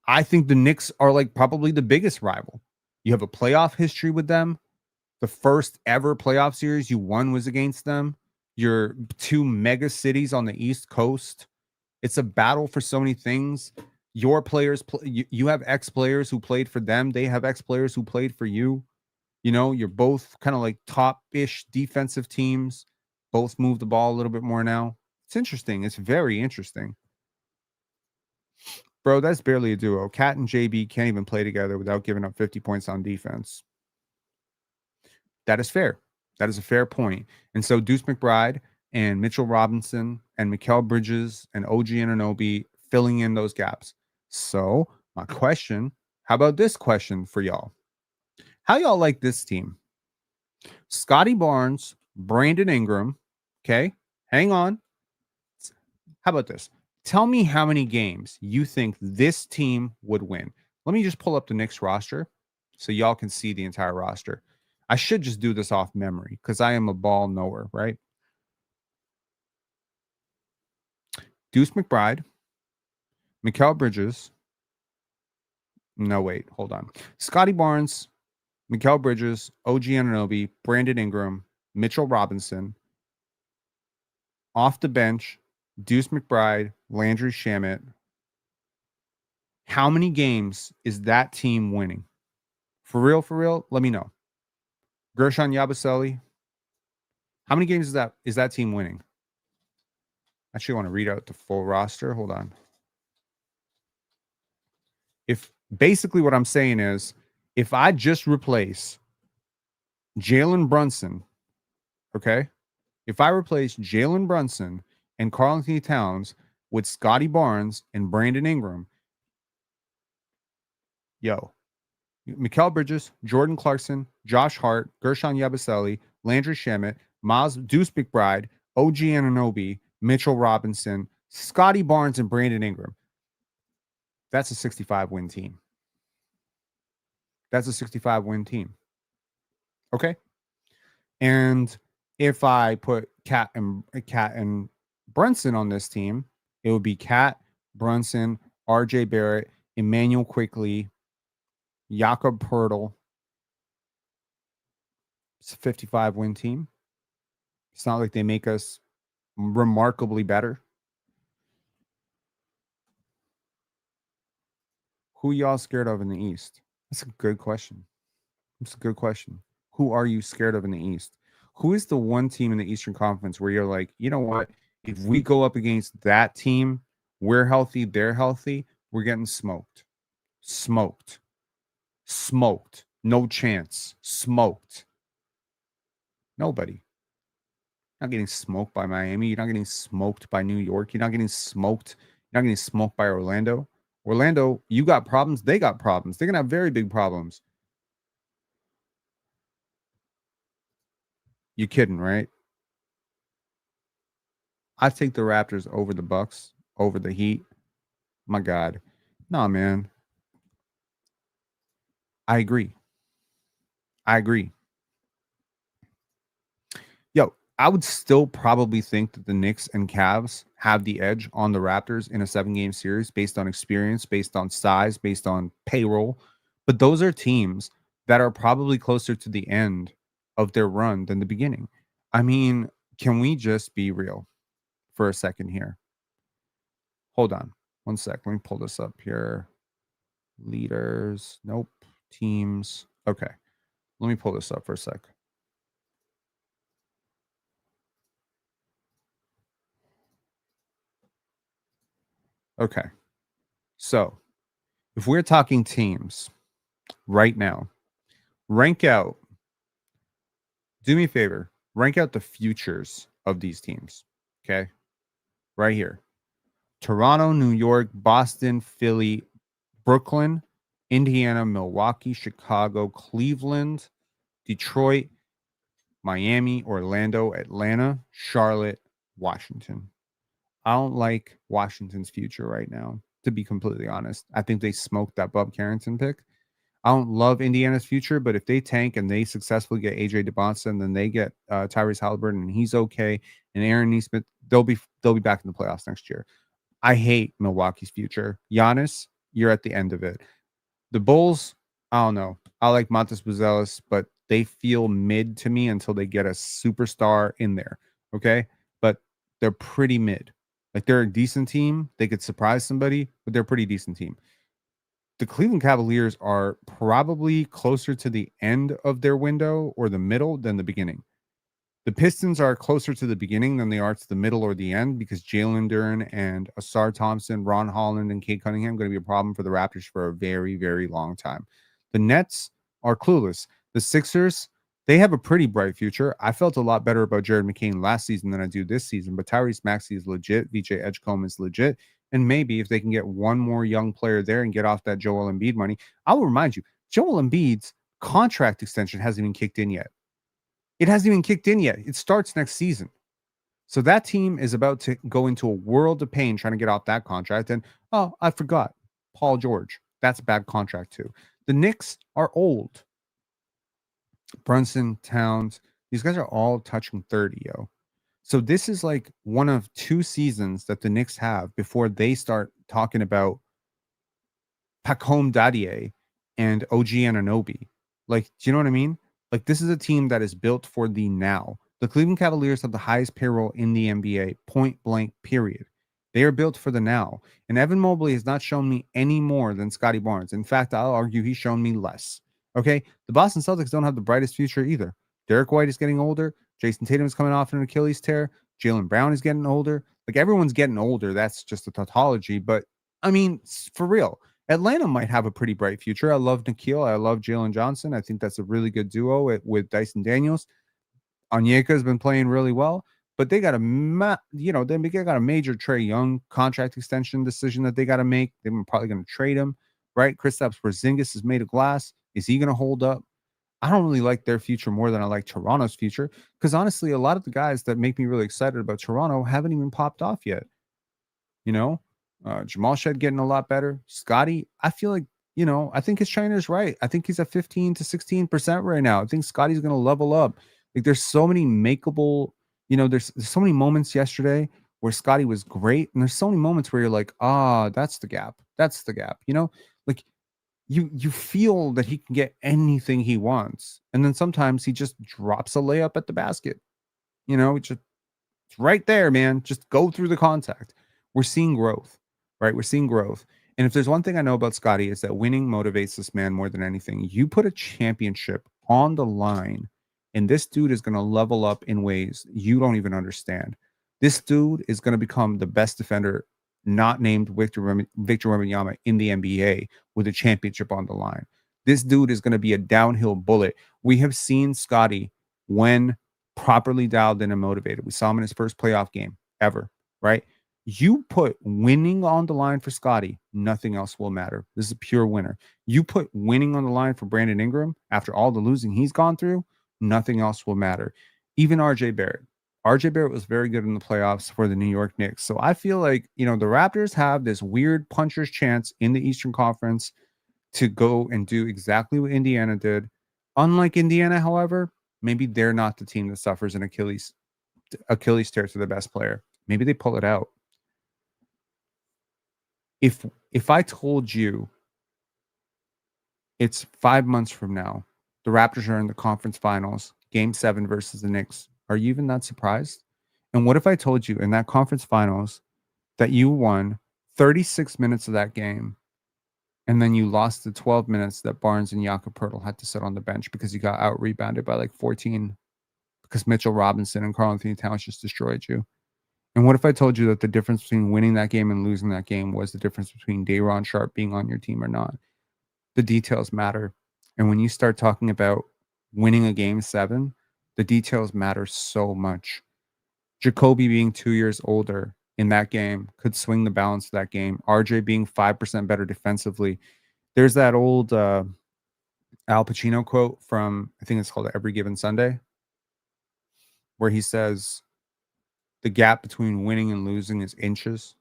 I think the Knicks are like probably the biggest rival. You have a playoff history with them. The first ever playoff series you won was against them. You're two mega cities on the East Coast. It's a battle for so many things. Your players, you have ex-players who played for them. They have ex-players who played for you. You're both kind of like top-ish defensive teams. Both move the ball a little bit more now. It's interesting. It's very interesting. Bro, that's barely a duo. Cat and JB can't even play together without giving up 50 points on defense. That is fair. That is a fair point. And so Deuce McBride and Mitchell Robinson and Mikal Bridges and OG Anunoby filling in those gaps. So my question, how about this question for y'all? How y'all like this team? Scotty Barnes, Brandon Ingram. Okay, hang on. How about this? Tell me how many games you think this team would win. Let me just pull up the Knicks roster so y'all can see the entire roster. I should just do this off memory because I am a ball knower, right? Deuce McBride, Mikal Bridges. No, wait, hold on. Scotty Barnes, Mikal Bridges, OG Anunoby, Brandon Ingram, Mitchell Robinson. Off the bench, Deuce McBride, Landry Shamet. How many games is that team winning? For real, let me know. Gershon Yabusele. How many games is that team winning? I actually want to read out the full roster. Hold on. If basically what I'm saying is, if I just replace Jalen Brunson, okay? If I replace Jalen Brunson and Karl-Anthony Towns with Scotty Barnes and Brandon Ingram, Mikal Bridges, Jordan Clarkson, Josh Hart, Gershon Yabusele, Landry Shamet, Deuce McBride, OG Anunoby, Mitchell Robinson, Scotty Barnes, and Brandon Ingram. That's a 65-win team. That's a 65-win team. Okay? And if I put Cat and Brunson on this team, it would be Cat, Brunson, RJ Barrett, Emmanuel Quickley, Jakob Poeltl. It's a 55-win team. It's not like they make us remarkably better. Who y'all scared of in the East? That's a good question. That's a good question. Who are you scared of in the East? Who is the one team in the Eastern Conference where you're like, you know what? If we go up against that team, we're healthy, they're healthy, we're getting smoked. Smoked. Smoked. No chance. Smoked. Nobody. You're not getting smoked by Miami. You're not getting smoked by New York. You're not getting smoked. You're not getting smoked by Orlando. Orlando, you got problems. They got problems. They're going to have very big problems. You kidding, right? I take the Raptors over the Bucks, over the Heat. My God. Nah, man. I agree. Yo, I would still probably think that the Knicks and Cavs have the edge on the Raptors in a 7-game series based on experience, based on size, based on payroll. But those are teams that are probably closer to the end of their run than the beginning. I mean, can we just be real for a second here? Hold on. One sec. Let me pull this up here. Leaders. Nope. Teams. Okay. Let me pull this up for a sec. Okay. So if we're talking teams right now, rank out, do me a favor, rank out the futures of these teams. Okay. Right here. Toronto, New York, Boston, Philly, Brooklyn, Indiana, Milwaukee, Chicago, Cleveland, Detroit, Miami, Orlando, Atlanta, Charlotte, Washington. I don't like Washington's future right now, to be completely honest. I think they smoked that Bub Carrington pick. I don't love Indiana's future, but if they tank and they successfully get AJ DeBonson, and then they get Tyrese Halliburton and he's okay, and Aaron Nesmith, they'll be back in the playoffs next year. I hate Milwaukee's future. Giannis, you're at the end of it. The Bulls, I don't know. I like Montes Buzelis, but they feel mid to me until they get a superstar in there. Okay. But they're pretty mid. Like they're a decent team. They could surprise somebody, but they're a pretty decent team. The Cleveland Cavaliers are probably closer to the end of their window or the middle than the beginning. The Pistons are closer to the beginning than they are to the middle or the end because Jalen Duren and Asar Thompson, Ron Holland, and Kate Cunningham are going to be a problem for the Raptors for a very, very long time. The Nets are clueless. The Sixers, they have a pretty bright future. I felt a lot better about Jared McCain last season than I do this season, but Tyrese Maxey is legit. VJ Edgecombe is legit. And maybe if they can get one more young player there and get off that Joel Embiid money, I will remind you, Joel Embiid's contract extension hasn't even kicked in yet. It hasn't even kicked in yet. It starts next season. So that team is about to go into a world of pain trying to get off that contract. And, oh, I forgot. Paul George. That's a bad contract too. The Knicks are old. Brunson, Towns, these guys are all touching 30, yo. So this is like one of two seasons that the Knicks have before they start talking about Pacome Dadier and OG Anunoby. Like, do you know what I mean? Like, this is a team that is built for the now. The Cleveland Cavaliers have the highest payroll in the NBA, point blank, period. They are built for the now. And Evan Mobley has not shown me any more than Scotty Barnes. In fact, I'll argue he's shown me less. Okay? The Boston Celtics don't have the brightest future either. Derek White is getting older. Jason Tatum is coming off an Achilles tear. Jaylen Brown is getting older. Like, everyone's getting older. That's just a tautology. But, I mean, for real. Atlanta might have a pretty bright future. I love Nikhil. I love Jalen Johnson. I think that's a really good duo with Dyson Daniels. Onyeka has been playing really well, but they got they got a major Trae Young contract extension decision that they got to make. They're probably going to trade him, right? Kristaps Porzingis is made of glass. Is he going to hold up? I don't really like their future more than I like Toronto's future because honestly, a lot of the guys that make me really excited about Toronto haven't even popped off yet. You know, Jamal Shed getting a lot better. Scotty, I feel like, I think his trainer's right. I think he's at 15 to 16% right now. I think Scotty's going to level up. Like, there's so many makeable, there's so many moments yesterday where Scotty was great. And there's so many moments where you're like, that's the gap. That's the gap. Like you feel that he can get anything he wants. And then sometimes he just drops a layup at the basket. It's right there, man. Just go through the contact. We're seeing growth, right? We're seeing growth. And if there's one thing I know about Scotty is that winning motivates this man more than anything. You put a championship on the line, and this dude is going to level up in ways you don't even understand. This dude is going to become the best defender not named Victor Wembanyama in the NBA with a championship on the line. This dude is going to be a downhill bullet. We have seen Scotty when properly dialed in and motivated. We saw him in his first playoff game ever, right? You put winning on the line for Scotty, nothing else will matter. This is a pure winner. You put winning on the line for Brandon Ingram after all the losing he's gone through, nothing else will matter. Even RJ Barrett. RJ Barrett was very good in the playoffs for the New York Knicks. So I feel like, the Raptors have this weird puncher's chance in the Eastern Conference to go and do exactly what Indiana did. Unlike Indiana, however, maybe they're not the team that suffers an Achilles tear to the best player. Maybe they pull it out. If I told you it's 5 months from now, the Raptors are in the conference finals, game 7 versus the Knicks, are you even that surprised? And what if I told you in that conference finals that you won 36 minutes of that game and then you lost the 12 minutes that Barnes and Jakob Poeltl had to sit on the bench because you got out-rebounded by like 14 because Mitchell Robinson and Karl-Anthony Towns just destroyed you? And what if I told you that the difference between winning that game and losing that game was the difference between Day'Ron Sharpe being on your team or not? The details matter. And when you start talking about winning a game 7, the details matter so much. Jacoby being 2 years older in that game, could swing the balance of that game. RJ being 5% better defensively. There's that old Al Pacino quote from, I think it's called Every Given Sunday, where he says, the gap between winning and losing is inches.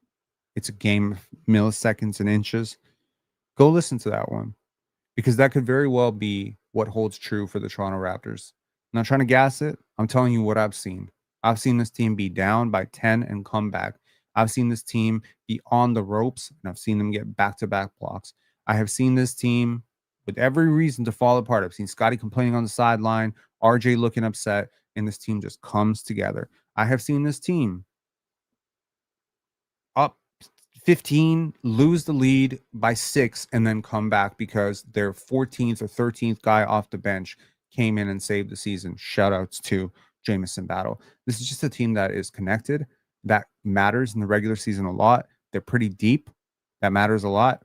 It's a game of milliseconds and inches. Go listen to that one, because that could very well be what holds true for the Toronto Raptors. I'm not trying to gas it. I'm telling you what I've seen. I've seen this team be down by 10 and come back. I've seen this team be on the ropes, and I've seen them get back-to-back blocks. I have seen this team with every reason to fall apart. I've seen Scotty complaining on the sideline, RJ looking upset, and this team just comes together. I have seen this team up 15, lose the lead by 6, and then come back because their 14th or 13th guy off the bench came in and saved the season. Shout outs to Jamison Battle. This is just a team that is connected. That matters in the regular season a lot. They're pretty deep. That matters a lot.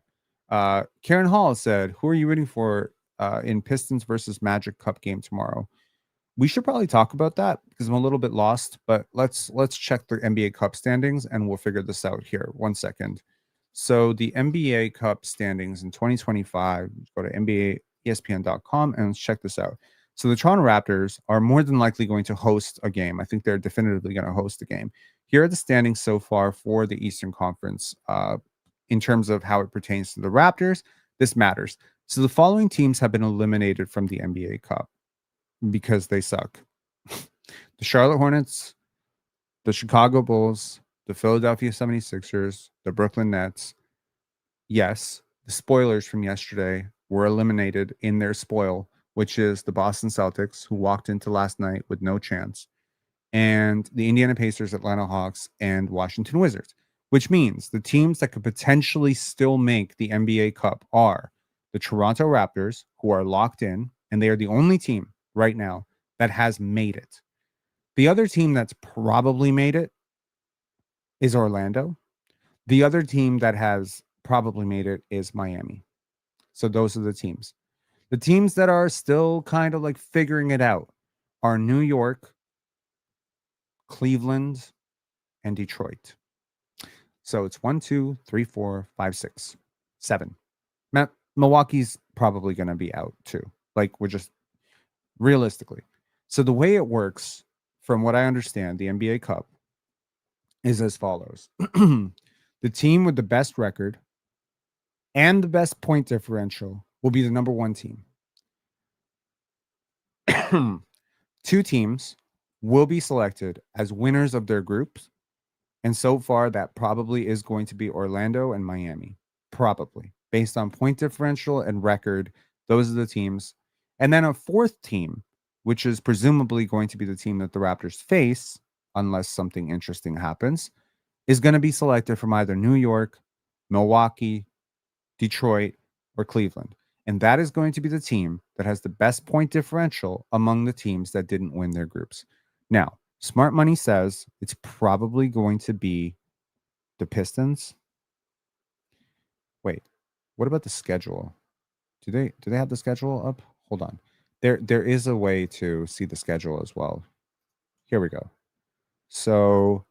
Karen Hall said, who are you rooting for in Pistons versus Magic Cup game tomorrow? We should probably talk about that because I'm a little bit lost, but let's check the NBA Cup standings and we'll figure this out here. 1 second. So the NBA Cup standings in 2025, go to NBA ESPN.com and let's check this out. So the Toronto Raptors are more than likely going to host a game. I think they're definitively going to host a game. Here are the standings so far for the Eastern Conference in terms of how it pertains to the Raptors. This matters. So the following teams have been eliminated from the NBA Cup because they suck. The Charlotte Hornets, the Chicago Bulls, the Philadelphia 76ers, the Brooklyn Nets. Yes, the spoilers from yesterday were eliminated in their spoil, which is the Boston Celtics, who walked into last night with no chance, and the Indiana Pacers, Atlanta Hawks, and Washington Wizards, which means the teams that could potentially still make the NBA Cup are the Toronto Raptors, who are locked in, and they are the only team right now that has made it. The other team that's probably made it is Orlando. The other team that has probably made it is Miami. So those are the teams. The teams that are still kind of like figuring it out are New York, Cleveland, and Detroit. So it's 1, 2, 3, 4, 5, 6, 7. Milwaukee's probably going to be out too. Like, we're just realistically. So the way it works, from what I understand, the NBA Cup is as follows. The team with the best record and the best point differential will be the number 1 team. 2 teams will be selected as winners of their groups. And so far, that probably is going to be Orlando and Miami. Probably. Based on point differential and record, those are the teams. And then a 4th team, which is presumably going to be the team that the Raptors face, unless something interesting happens, is going to be selected from either New York, Milwaukee, Detroit, or Cleveland. And that is going to be the team that has the best point differential among the teams that didn't win their groups. Now, Smart Money says it's probably going to be the Pistons. Wait, what about the schedule? Do they have the schedule up? Hold on. There is a way to see the schedule as well. Here we go. So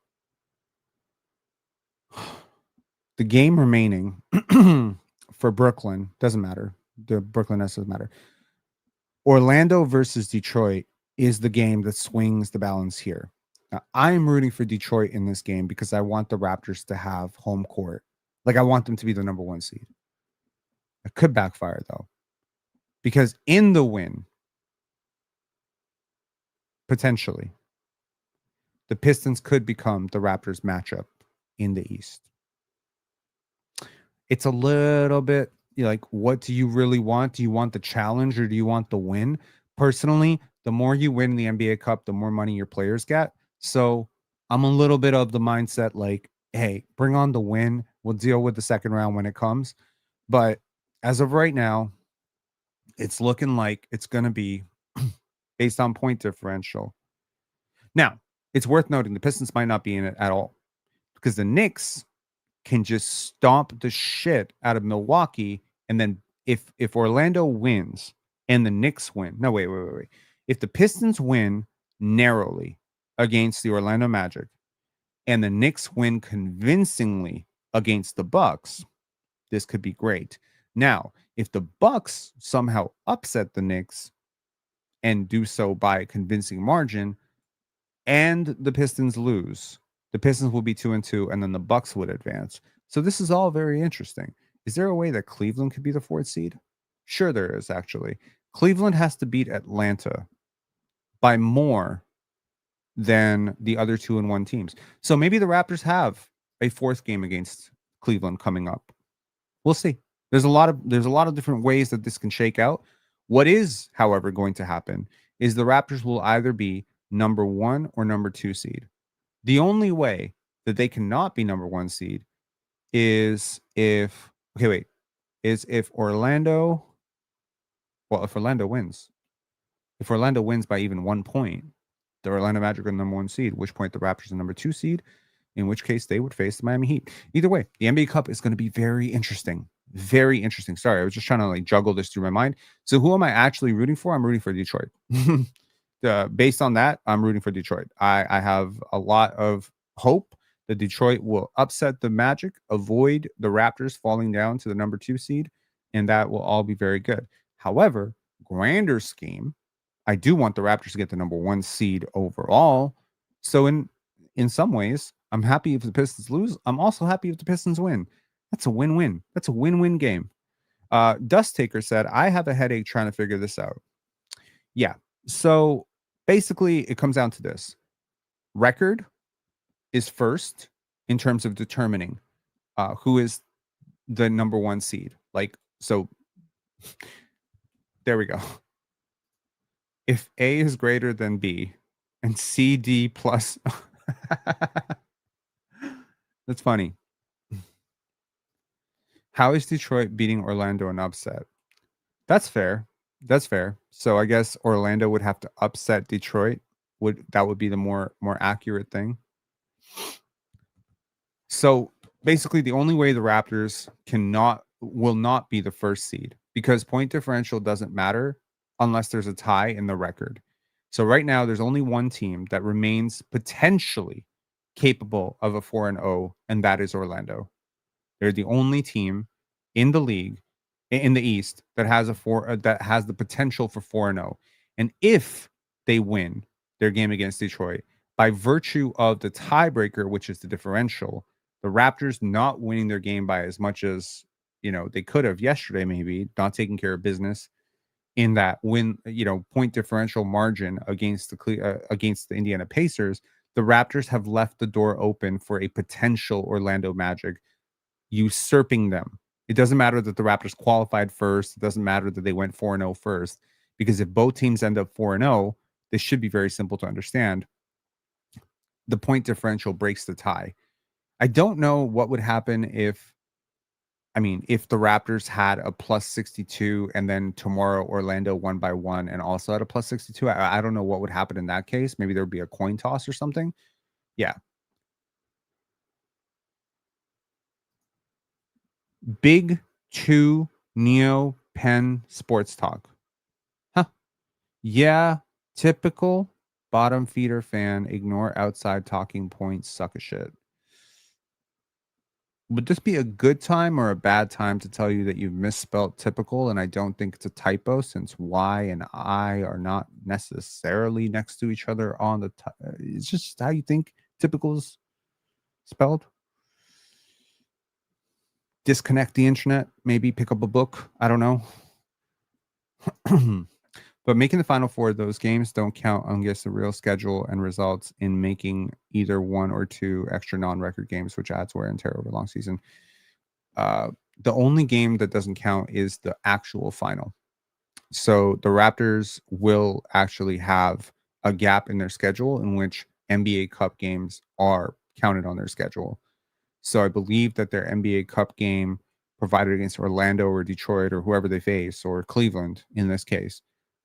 the game remaining for Brooklyn doesn't matter. The Brooklyn Nets doesn't matter. Orlando versus Detroit is the game that swings the balance here. Now, I'm rooting for Detroit in this game because I want the Raptors to have home court. Like, I want them to be the number 1 seed. It could backfire, though, because in the win, potentially, the Pistons could become the Raptors matchup in the East. It's a little bit like, what do you really want? Do you want the challenge or do you want the win? Personally, the more you win the NBA Cup, the more money your players get. So I'm a little bit of the mindset like, hey, bring on the win. We'll deal with the second round when it comes. But as of right now, it's looking like it's going to be based on point differential. Now, it's worth noting the Pistons might not be in it at all because the Knicks can just stomp the shit out of Milwaukee. And then if Orlando wins and the Knicks win, no, wait. If the Pistons win narrowly against the Orlando Magic and the Knicks win convincingly against the Bucks, this could be great. Now, if the Bucks somehow upset the Knicks and do so by a convincing margin, and the Pistons lose, the Pistons will be 2-2, and then the Bucks would advance. So this is all very interesting. Is there a way that Cleveland could be the 4th seed? Sure, there is actually. Cleveland has to beat Atlanta by more than the other 2-1 teams. So maybe the Raptors have a 4th game against Cleveland coming up. We'll see. There's a lot of different ways that this can shake out. What is, however, going to happen is the Raptors will either be number 1 or number 2 seed. The only way that they cannot be number 1 seed is if Orlando, well, if Orlando wins. If Orlando wins by even 1 point, the Orlando Magic are the number 1 seed, at which point the Raptors are number 2 seed, in which case they would face the Miami Heat. Either way, the NBA Cup is going to be very interesting. Very interesting. Sorry, I was just trying to juggle this through my mind. So who am I actually rooting for? I'm rooting for Detroit. Based on that, I'm rooting for Detroit. I have a lot of hope that Detroit will upset the Magic, avoid the Raptors falling down to the number 2 seed, and that will all be very good. However, grander scheme, I do want the Raptors to get the number 1 seed overall. So in some ways, I'm happy if the Pistons lose. I'm also happy if the Pistons win. That's a win-win. That's a win-win game. Dust Taker said, I have a headache trying to figure this out. Yeah. So basically, it comes down to this. Record is first in terms of determining who is the number 1 seed. So there we go. If A is greater than B and C, D plus. That's funny. How is Detroit beating Orlando an upset? That's fair. That's fair. So I guess Orlando would have to upset Detroit. That would be the more accurate thing. So basically, the only way the Raptors will not be the 1st seed, because point differential doesn't matter unless there's a tie in the record. So right now, there's only one team that remains potentially capable of a 4-0, and that is Orlando. They're the only team in the league, in the East, that has that has the potential for 4-0. And if they win their game against Detroit, by virtue of the tiebreaker, which is the differential, the Raptors not winning their game by as much as they could have yesterday, maybe not taking care of business in that win, point differential margin against the Indiana Pacers, the Raptors have left the door open for a potential Orlando Magic usurping them. It doesn't matter that the Raptors qualified first. It doesn't matter that they went 4-0 first, because if both teams end up 4-0, this should be very simple to understand. The point differential breaks the tie. I don't know what would happen if the Raptors had a plus 62 and then tomorrow Orlando won by 1 and also had a plus 62. I don't know what would happen in that case. Maybe there would be a coin toss or something. Yeah. Big 2 Neo Pen Sports Talk. Huh. Yeah. Typical bottom feeder fan. Ignore outside talking points. Suck a shit. Would this be a good time or a bad time to tell you that you've misspelled typical? And I don't think it's a typo, since Y and I are not necessarily next to each other on the it's just how you think typical is spelled. Disconnect the internet, maybe pick up a book. I don't know. But making the Final Four of those games don't count against the real schedule and results in making either 1 or 2 extra non-record games, which adds wear and tear over a long season. The only game that doesn't count is the actual final. So the Raptors will actually have a gap in their schedule in which NBA Cup games are counted on their schedule. So I believe that their NBA Cup game provided against Orlando or Detroit or whoever they face, or Cleveland in this case,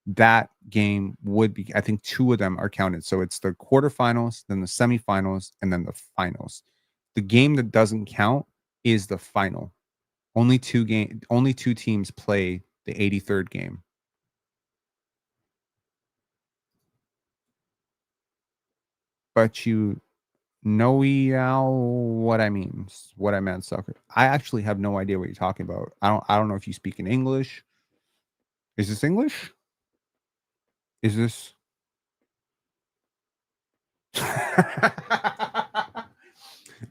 that game would be, I think 2 of them are counted. So it's the quarterfinals, then the semifinals, and then the finals. The game that doesn't count is the final. Only 2 teams play the 83rd game. But you know what I mean, what I meant, sucker. I actually have no idea what you're talking about. I don't know if you speak in English. Is this English? Is this?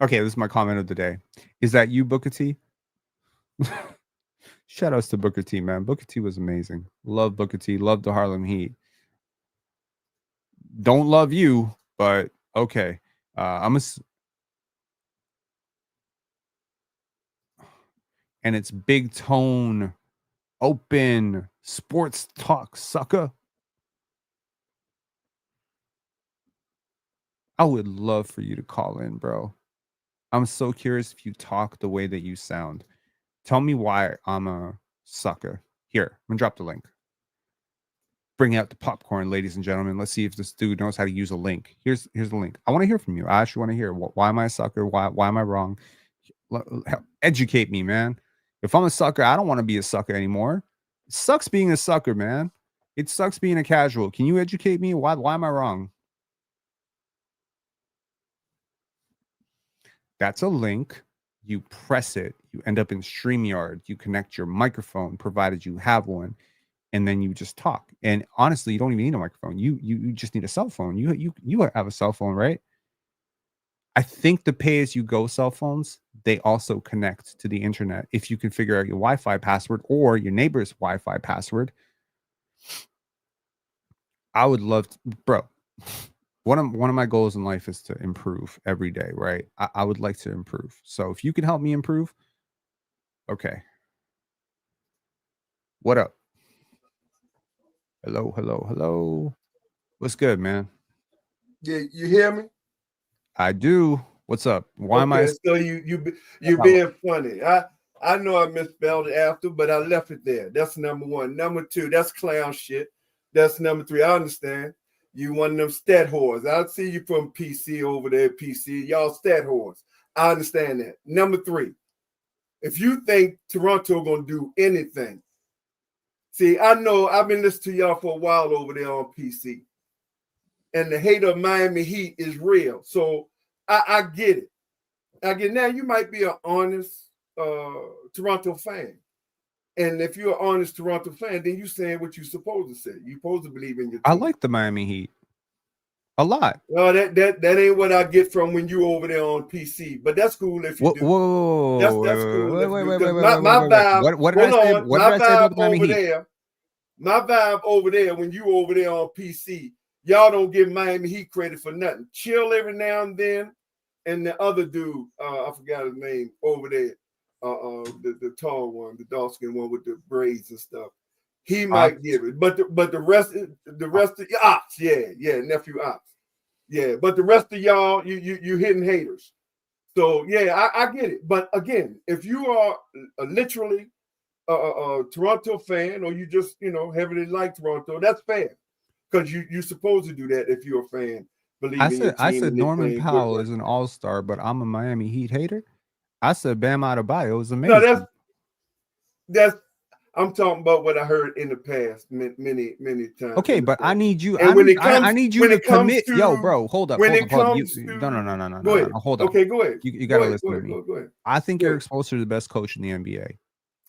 Okay, this is my comment of the day. Is that you, Booker T? Shout outs to Booker T, man. Booker T was amazing. Love Booker T. Love the Harlem Heat. Don't love you, but okay. And it's big tone, open sports talk, sucker. I would love for you to call in, bro. I'm so curious if you talk the way that you sound. Tell me why I'm a sucker. Here, I'm gonna drop the link. Bring out the popcorn, ladies and gentlemen. Let's see if this dude knows how to use a link. Here's the link. I want to hear from you. I actually want to hear why am I a sucker? Why am I wrong? Educate me, man. If I'm a sucker, I don't want to be a sucker anymore. It sucks being a sucker, man. It sucks being a casual. Can you educate me? Why am I wrong? That's a link. You press it. You end up in StreamYard. You connect your microphone, provided you have one, and then you just talk. And honestly, you don't even need a microphone. You just need a cell phone. You have a cell phone, right? I think the pay-as-you-go cell phones, they also connect to the internet. If you can figure out your Wi-Fi password or your neighbor's Wi-Fi password, I would love to, bro. One of my goals in life is to improve every day, right? I would like to improve. So if you can help me improve, okay. What up? Hello. What's good, man? Yeah, you hear me? I do. What's up? Why am I? Okay, so you being funny. I know I misspelled it after, but I left it there. That's number one. Number two, that's clown shit. That's number three. I understand. You one of them stat whores. I see you from PC over there, PC. Y'all stat whores. I understand that. Number three, if you think Toronto gonna do anything, see, I know I've been listening to y'all for a while over there on PC. And the hate of Miami Heat is real. So I get it. I get now you might be an honest Toronto fan. And if you're an honest Toronto fan, then you're saying what you're supposed to say. You're supposed to believe in your team. I like the Miami Heat a lot. Well, that ain't what I get from when you over there on PC, but that's cool if you do. Whoa, that's cool. wait. My vibe. What did I say? What did I say about the Miami Heat? My vibe over there when you over there on PC, y'all don't give Miami Heat credit for nothing. Chill every now and then. And the other dude, I forgot his name over there, the tall one, the dark skinned one with the braids and stuff. He might give it, but the rest of Ops, nephew Ops, yeah. But the rest of y'all, you hitting haters. So yeah, I get it. But again, if you are literally a Toronto fan, or you just heavily like Toronto, that's fair, because you're supposed to do that if you're a fan. I said Norman Powell is an all-star, but I'm a Miami Heat hater. I said Bam Adebayo is amazing. No, that's I'm talking about what I heard in the past many times. Okay, but I need you. I need you to commit. Yo, bro, hold up. No. Hold up. Okay, go ahead. You got to listen to me. Go ahead. I think Eric Spoelstra is the best coach in the NBA.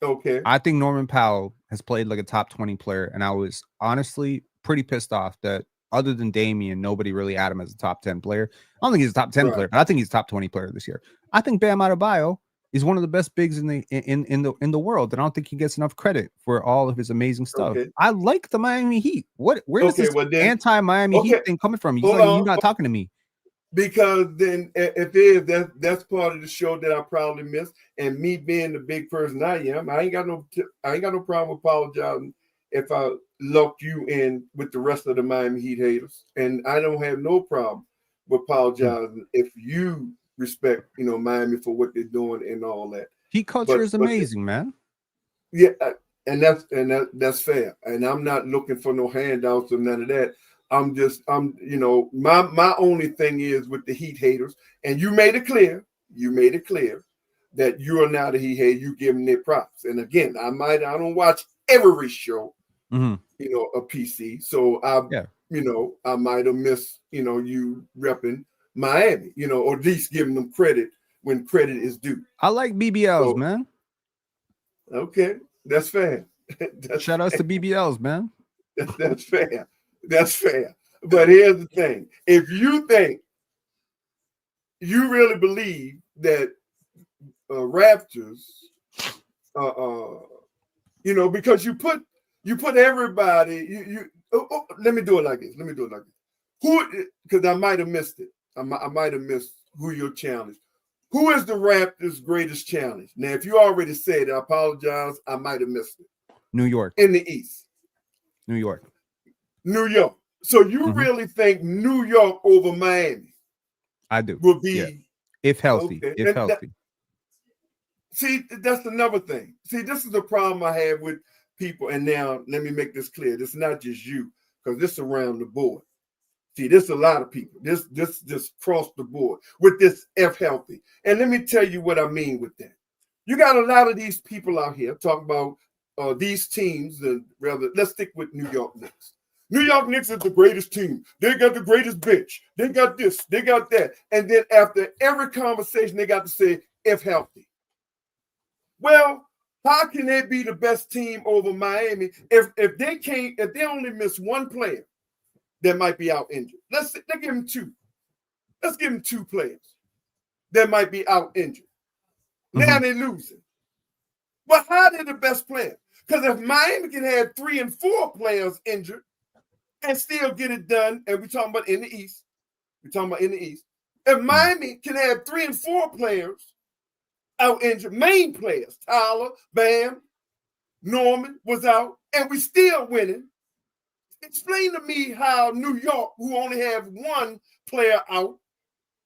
Okay. I think Norman Powell has played like a top 20 player, and I was honestly pretty pissed off that other than Damian, nobody really had him as a top 10 player. I don't think he's a top 10 player, but I think he's a top 20 player this year. I think Bam Adebayo is one of the best bigs in the world, and I don't think he gets enough credit for all of his amazing stuff. Okay. I like the Miami Heat. Where is this anti-Miami Heat thing coming from? You're not talking to me. Because then if it is, that's part of the show that I probably missed. And me being the big person I am, I ain't got no problem apologizing if I lumped you in with the rest of the Miami Heat haters. And I don't have no problem with apologizing if you respect, Miami for what they're doing and all that. Heat culture is amazing, man. Yeah, and that's fair. And I'm not looking for no handouts or none of that. My only thing is with the Heat haters, and you made it clear that you are not a Heat hater. You give them their props. And again, I don't watch every show, a PC. So I might have missed, you repping Miami, or at least giving them credit when credit is due. I like BBLs, man. Okay, that's fair. Shout outs to BBLs, man. That's fair. That's fair. But here's the thing. If you think you really believe that Raptors, because you put everybody, let me do it like this. Who, because I might have missed it. I might have missed who your challenge. Who is the Raptors' greatest challenge? Now, if you already said it, I apologize. I might have missed it. New York. In the East. New York. So you really think New York over Miami? I do. Will be if healthy. Okay. If healthy. See, that's another thing. See, this is the problem I have with people. And now let me make this clear. This is not just you, because this is around the board. See, there's a lot of people. This just across the board with this F healthy. And let me tell you what I mean with that. You got a lot of these people out here talking about these teams, let's stick with New York Knicks. New York Knicks is the greatest team. They got the greatest bench. They got this, they got that. And then after every conversation, they got to say, if healthy. Well, how can they be the best team over Miami if they only miss one player that might be out injured? Let's give them two. Let's give them two players that might be out injured. Now they're losing. But how did the best player? Because if Miami can have 3 and 4 players injured and still get it done, and we're talking about in the East. If Miami can have 3 and 4 players out injured, main players, Tyler, Bam, Norman was out, and we still winning. Explain to me how New York, who only have 1 player out,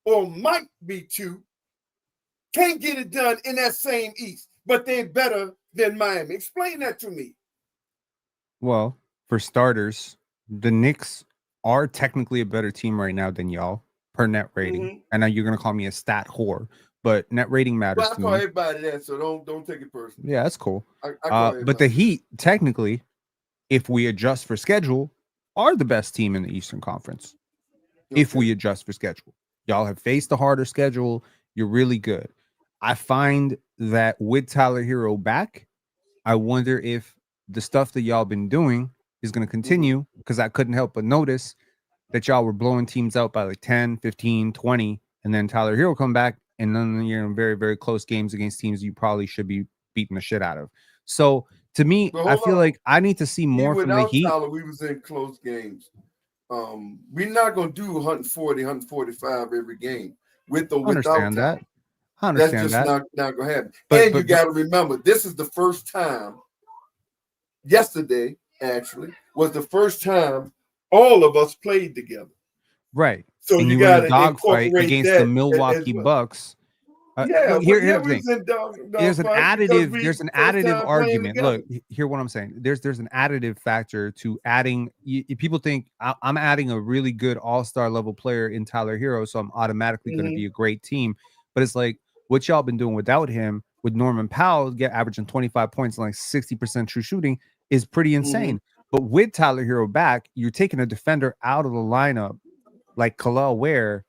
or might be 2, can't get it done in that same East, but they're better than Miami. Explain that to me. Well, for starters, the Knicks are technically a better team right now than y'all per net rating. I know you're going to call me a stat whore, but net rating matters to me. I call everybody that, so don't take it personally. Yeah, that's cool. But the Heat, technically, if we adjust for schedule, are the best team in the Eastern Conference. Okay. If we adjust for schedule. Y'all have faced a harder schedule. You're really good. I find that with Tyler Hero back, I wonder if the stuff that y'all been doing is going to continue, because I couldn't help but notice that y'all were blowing teams out by like 10, 15, 20, and then Tyler Hero come back, and then you're in very, very close games against teams you probably should be beating the shit out of. So to me, I feel like I need to see more from the Heat. Tyler, we was in close games. We're not going to do 140, 145 every game with or without Tyler. I understand That's just not going to happen. But you got to remember, this is the first time, yesterday actually, was the first time all of us played together. Right. So and you got to dogfight against the Milwaukee Bucks. Here's the thing. There's an additive argument. Look, hear what I'm saying. There's an additive factor to adding. People think I'm adding a really good all-star level player in Tyler Hero, so I'm automatically going to be a great team. But it's like what y'all been doing without him, with Norman Powell averaging 25 points and like 60% true shooting, is pretty insane. But with Tyler Hero back, you're taking a defender out of the lineup like Khalil Ware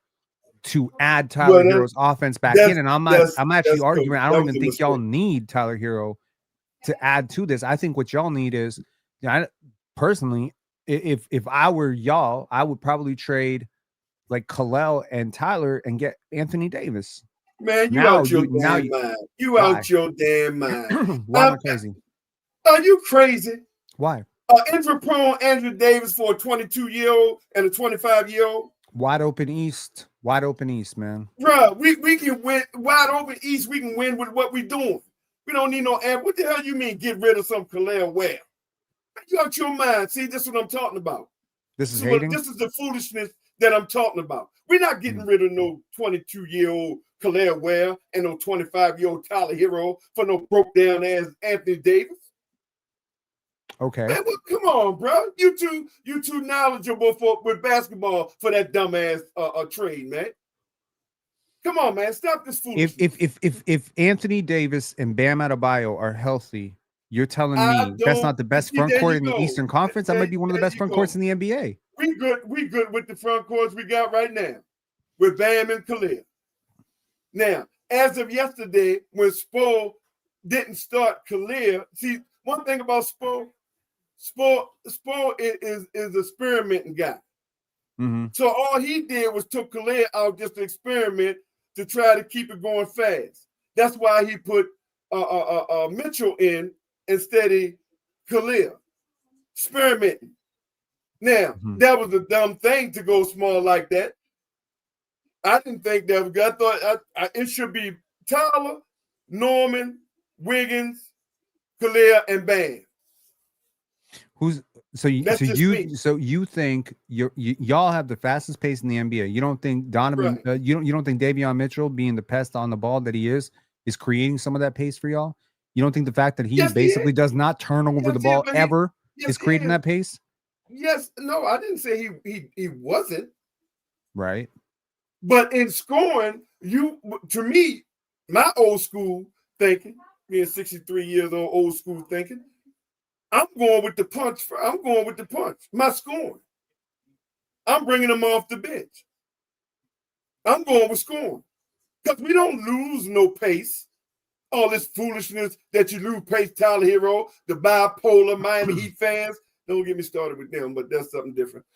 to add Tyler Hero's offense back in. And I'm actually arguing, I don't even think y'all need Tyler Hero to add to this. I think what y'all need is, personally, if I were y'all, I would probably trade like Khalil and Tyler and get Anthony Davis. Man, you out your damn mind. You out your damn mind. Why am I crazy? Are you crazy? Why? Injury prone Andrew Davis for a 22-year-old and a 25-year-old. Wide open East, man. Bro, we can win wide open East. We can win with what we're doing. We don't need no amp. What the hell you mean get rid of some Khalil Ware? You out your mind. See, this is what I'm talking about. This is hating? This is the foolishness that I'm talking about. We're not getting rid of no 22-year-old Khalil Ware and no 25-year-old Tyler Hero for no broke down ass Anthony Davis. Okay. Man, well, come on, bro. You too knowledgeable with basketball for that dumbass trade, man. Come on, man. Stop this foolishness. If Anthony Davis and Bam Adebayo are healthy, you're telling me that's not the best front court in the Eastern Conference? That might be one of the best front courts in the NBA. We good with the front courts we got right now. with Bam and Khalil. Now, as of yesterday, when Spo didn't start Khalil, see, one thing about Spo is an experimenting guy. Mm-hmm. So all he did was took Khalil out just to experiment to try to keep it going fast. That's why he put Mitchell in instead of Khalil. Experimenting. Now, that was a dumb thing to go small like that. I didn't think that was good. I thought it should be Tyler, Norman, Wiggins, Khalil, and Bam. So you think y'all have the fastest pace in the NBA. You don't think Donovan? Right. You don't think Davion Mitchell, being the pest on the ball that he is creating some of that pace for y'all? You don't think the fact that he basically does not turn over the ball ever is creating that pace? Yes. No, I didn't say he wasn't. Right. But in scoring, to me, my old school thinking, being 63 years old school thinking, I'm going with the punch. My scoring. I'm bringing them off the bench. I'm going with scoring. Because we don't lose no pace. All this foolishness that you lose pace, Tyler Hero, the bipolar Miami Heat fans. Don't get me started with them, but that's something different.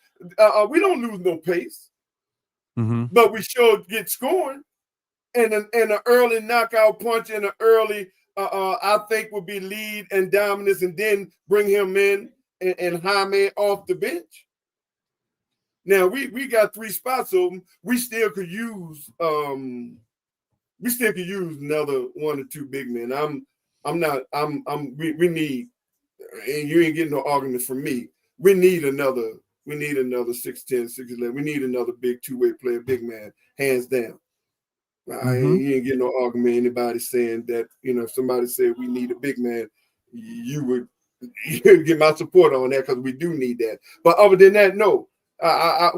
We don't lose no pace. Mm-hmm. But we sure get scoring. And an early knockout punch and an early I think would be lead and dominance, and then bring him in and Jaime off the bench. Now we got 3 spots open. We still could use another 1 or 2 big men. We need, and you ain't getting no argument from me. We need another 6'10", 6'11". We need another big 2-way player, big man, hands down. You ain't getting no argument. Anybody saying that, if somebody said we need a big man, you'd get my support on that, because we do need that. But other than that, no,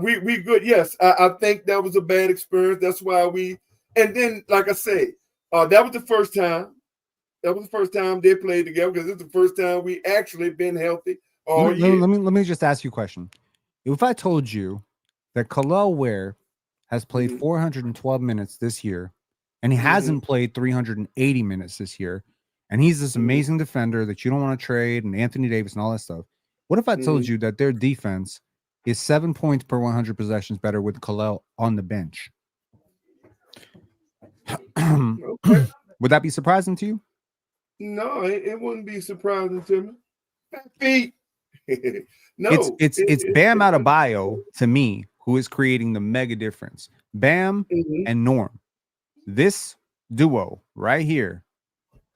we good. Yes, I think that was a bad experience. That's why and then, like I say, that was the first time. That was the first time they played together, because it's the first time we actually been healthy all year. Let me just ask you a question. If I told you that Khalil Ware has played 412 minutes this year, and he hasn't played 380 minutes this year, and he's this amazing defender that you don't want to trade, and Anthony Davis and all that stuff. What if I told you that their defense is 7 points per 100 possessions better with Khalil on the bench? Okay. Would that be surprising to you? No, it wouldn't be surprising to me. No, it's Bam Adebayo to me who is creating the mega difference. Bam and Norm, this duo right here,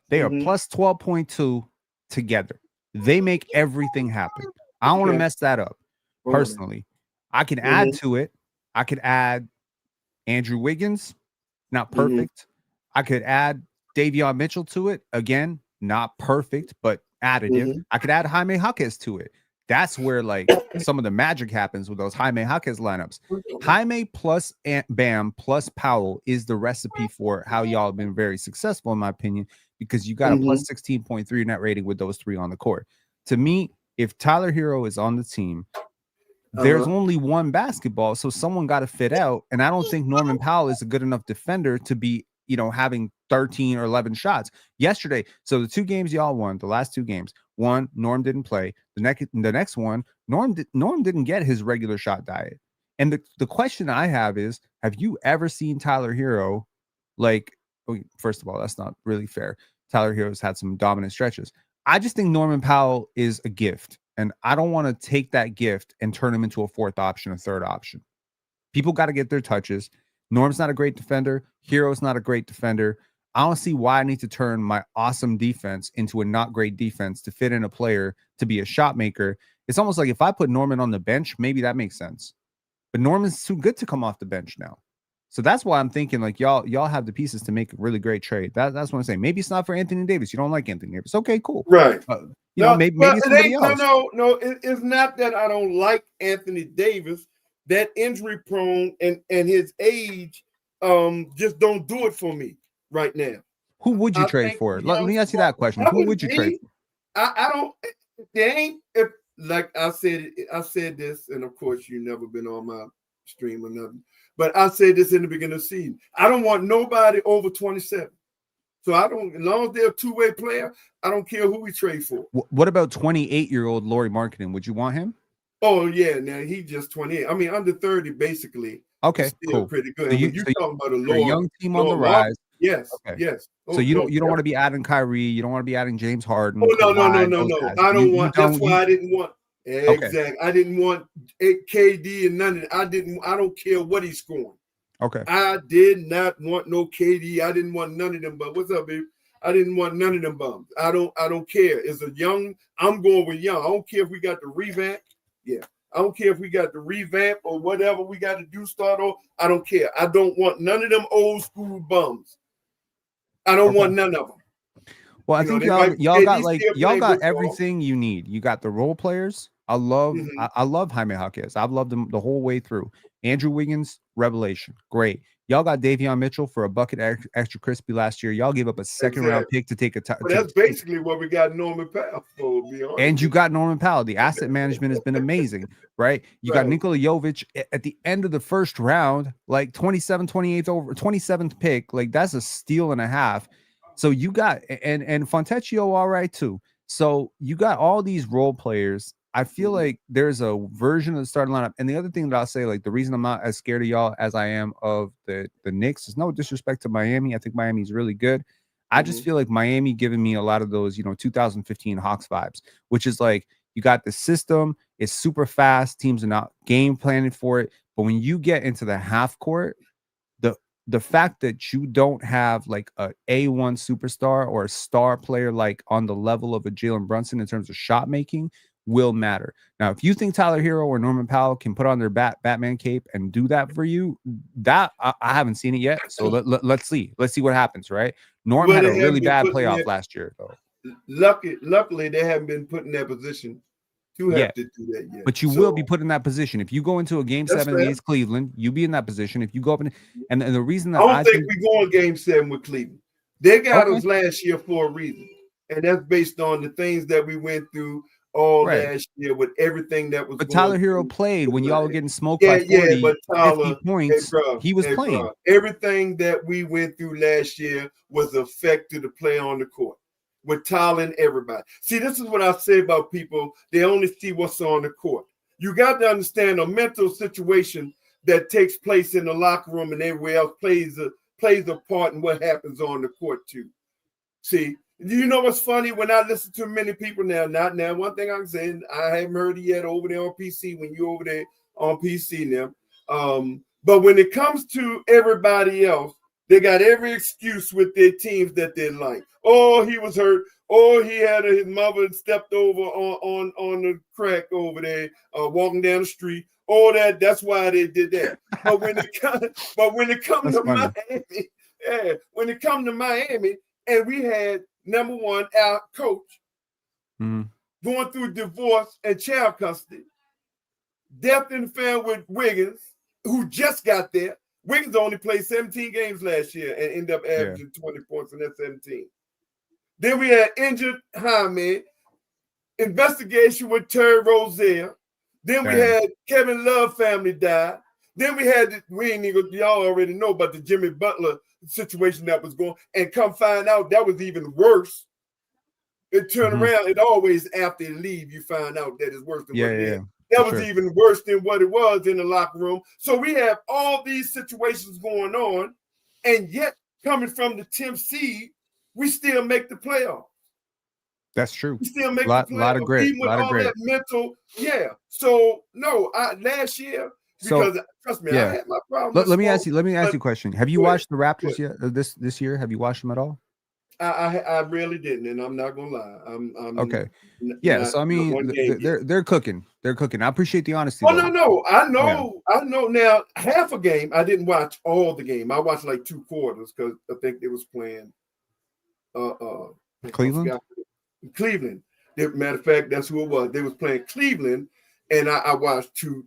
they are plus 12.2 together. They make everything happen. I don't want to mess that up personally. I can add to it. I could add Andrew Wiggins, not perfect. I could add Davion Mitchell to it. Again, not perfect, but additive. I could add Jaime Jaquez to it. That's where like some of the magic happens with those Jaime Jaquez lineups. Jaime plus Bam plus Powell is the recipe for how y'all have been very successful, in my opinion, because you got a plus 16.3 net rating with those 3 on the court. To me, if Tyler Hero is on the team, there's only one basketball, so someone got to fit out. And I don't think Norman Powell is a good enough defender to be, having 13 or 11 shots yesterday. So the 2 games y'all won, the last 2 games, one, Norm didn't play. The next one, Norm didn't get his regular shot diet. And the question I have is, have you ever seen Tyler Hero? First of all, that's not really fair. Tyler Hero's had some dominant stretches. I just think Norman Powell is a gift, and I don't want to take that gift and turn him into a 4th option, a 3rd option. People got to get their touches. Norm's not a great defender. Hero's not a great defender. I don't see why I need to turn my awesome defense into a not great defense to fit in a player to be a shot maker. It's almost like if I put Norman on the bench, maybe that makes sense. But Norman's too good to come off the bench now. So that's why I'm thinking like y'all have the pieces to make a really great trade. That's what I'm saying. Maybe it's not for Anthony Davis. You don't like Anthony Davis. Okay, cool. Right. Maybe it's somebody else. No. It's not that I don't like Anthony Davis. That injury prone and his age just don't do it for me right now. Who would you trade for? Let me ask you that question. Who would you trade for? I don't. They ain't. If like I said this, and of course you never been on stream or nothing. But I said this in the beginning of the season. I don't want nobody over 27. So I don't, as long as they're a two-way player, I don't care who we trade for. What about 28-year-old Lauri Markkanen? Would you want him? Oh, yeah. Now he's just 28. I mean, under 30, basically. Okay, still cool. Pretty good. So when you're talking about a young team on the rise. Yes, okay. Yes. So you don't want to be adding Kyrie. You don't want to be adding James Harden. Oh, no. I don't want. That's why I didn't want. Exactly. Okay. I didn't want KD and none of it. I don't care what he's scoring. Okay. I did not want no KD. I didn't want none of them. But what's up, baby? I didn't want none of them bums. I don't care. It's a young. I'm going with young. I don't care if we got the revamp. Yeah. I don't care if we got the revamp or whatever we got to do. Start off. I don't care. I don't want none of them old school bums. I don't want none of them. Well, I think y'all got everything you need. You got the role players. I love Jaime Jaquez. I've loved him the whole way through. Andrew Wiggins, revelation, great. Y'all got Davion Mitchell for a bucket extra crispy last year. Y'all gave up a second-round pick to take a. But that's basically what we got Norman Powell for. To be honest. And you got Norman Powell. The asset management has been amazing, right? You got Nikola Jovic at the end of the first round, like 27th pick. Like that's a steal and a half. So you got and Fontecchio all right too. So you got all these role players. I feel like there's a version of the starting lineup. And the other thing that I'll say, like the reason I'm not as scared of y'all as I am of the Knicks is no disrespect to Miami. I think Miami's really good. I just feel like Miami giving me a lot of those, 2015 Hawks vibes, which is like you got the system, it's super fast, teams are not game planning for it. But when you get into the half court, the fact that you don't have like a A1 superstar or a star player like on the level of a Jalen Brunson in terms of shot making will matter. Now, if you think Tyler Hero or Norman Powell can put on their Batman cape and do that for you, that I haven't seen it yet. So let's see. Let's see what happens, right? Norm had a really bad playoff last year, though. Luckily, they haven't been put in that position to have to do that yet. But you will be put in that position. If you go into a game 7 against Cleveland, you'll be in that position. If you go up and the reason that I don't think we go in game 7 with Cleveland. They got us last year for a reason. And that's based on the things that we went through last year with everything that was. But Tyler Hero played when y'all were getting smoked by 40, but Tyler, 50 points. He was playing. Everything that we went through last year was affected to play on the court with Tyler and everybody. See, this is what I say about people. They only see what's on the court. You got to understand a mental situation that takes place in the locker room and everywhere else plays a part in what happens on the court too. See. You know what's funny? When I listen to many people not now, one thing I'm saying, I haven't heard it yet over there on PC when you're over there on PC now. But when it comes to everybody else, they got every excuse with their teams that they like. Oh, he was hurt. Oh, he had his mother stepped over on the crack over there, walking down the street. Oh, that's why they did that. But when it comes to Miami, when it comes to Miami, and we had number one, our coach, going through divorce and child custody. Death in the family with Wiggins, who just got there. Wiggins only played 17 games last year and ended up averaging 20 points in that 17. Then we had injured Jaime, investigation with Terry Rozier. Then we had Kevin Love family died. Then we had y'all already know about the Jimmy Butler situation that was going, and come find out that was even worse. It turned around. It always after you leave, you find out that it's worse than what it is. That was even worse than what it was in the locker room. So we have all these situations going on, and yet coming from the 10th seed, we still make the playoffs. That's true. We still make the playoffs. A lot of grit. Even with all that mental, So no, last year. Because trust me, I had my problem. Let me ask you a question. Have you watched the Raptors yet? This year? Have you watched them at all? I really didn't, and I'm not gonna lie. I'm okay. So I mean, they're cooking. They're cooking. I appreciate the honesty. Oh no, I know. Now half a game, I didn't watch all the game. I watched like 2 quarters because I think they was playing. Cleveland. Cleveland. Matter of fact, that's who it was. They was playing Cleveland, and I watched two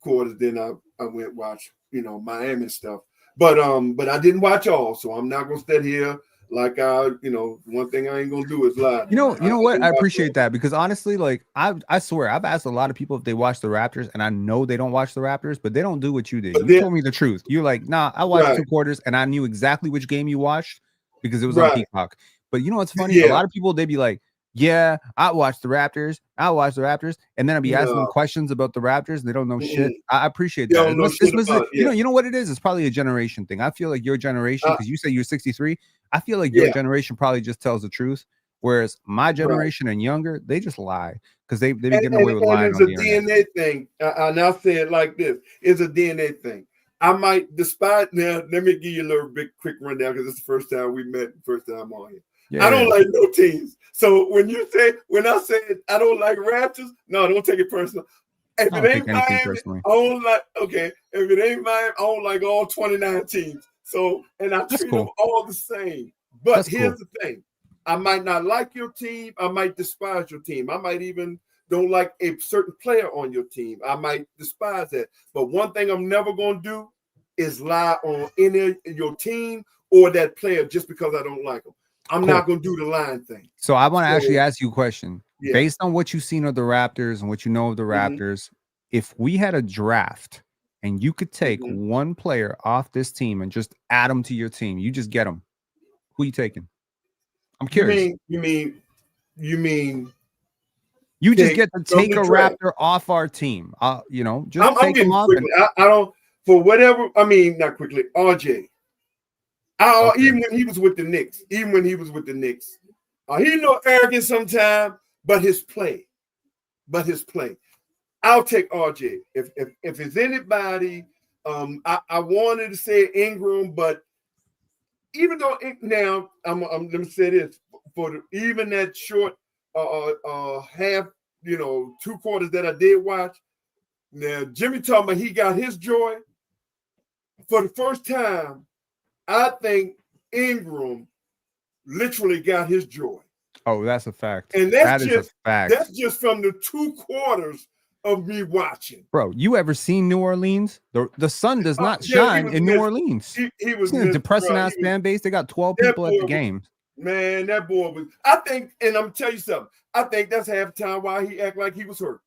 quarters. Then I went and watched Miami stuff. But I didn't watch all, so I'm not gonna sit here like one thing I ain't gonna do is lie. You know what? I appreciate that, because honestly, like I swear I've asked a lot of people if they watch the Raptors, and I know they don't watch the Raptors, but they don't do what you did. You told me the truth. You're like, nah, I watched 2 quarters and I knew exactly which game you watched because it was on Peacock. But you know what's funny? A lot of people, they'd be like, yeah, I watched the Raptors. And then I'd be asking them questions about the Raptors, and they don't know shit. I appreciate that. You know what it is? It's probably a generation thing. I feel like your generation, because you say you're 63, I feel like your generation probably just tells the truth. Whereas my generation and younger, they just lie because they be getting away with lying. It's a DNA thing. And I'll say it like this. It's a DNA thing. I might despise. Now, let me give you a little quick rundown, because it's the first time we met, first time on here. Yeah, I don't like no teams. So when I say I don't like Raptors, no, don't take it personal. If it ain't Miami, I don't like. Okay, if it ain't Miami, I don't like all 29 teams. So, and I treat them all the same. But here's the thing: I might not like your team. I might despise your team. I might even don't like a certain player on your team. I might despise that. But one thing I'm never going to do is lie on any of your team or that player just because I don't like them. I'm not going to do the line thing. So I want to actually ask you a question. Yeah. Based on what you've seen of the Raptors and what you know of the Raptors, if we had a draft and you could take one player off this team and just add them to your team, you just get them, who are you taking? I'm curious. You mean you just get to take a Raptor off our team? Just take them off. I don't, for whatever. I mean, not quickly. RJ. Even when he was with the Knicks, he arrogant sometimes, but his play. I'll take RJ. If it's anybody, I wanted to say Ingram, but even though now let me say this, for even that short half, 2 quarters that I did watch. Now Jimmy talking about he got his joy for the first time. I think Ingram literally got his joy. Oh, that's a fact. And that is a fact. That's just from the 2 quarters of me watching. Bro, you ever seen New Orleans? The sun does not shine in New Orleans. He was a depressing ass fan base. They got 12 people at the game. Man, that boy was. I think, and I'm gonna tell you something. I think that's half the time why he act like he was hurt.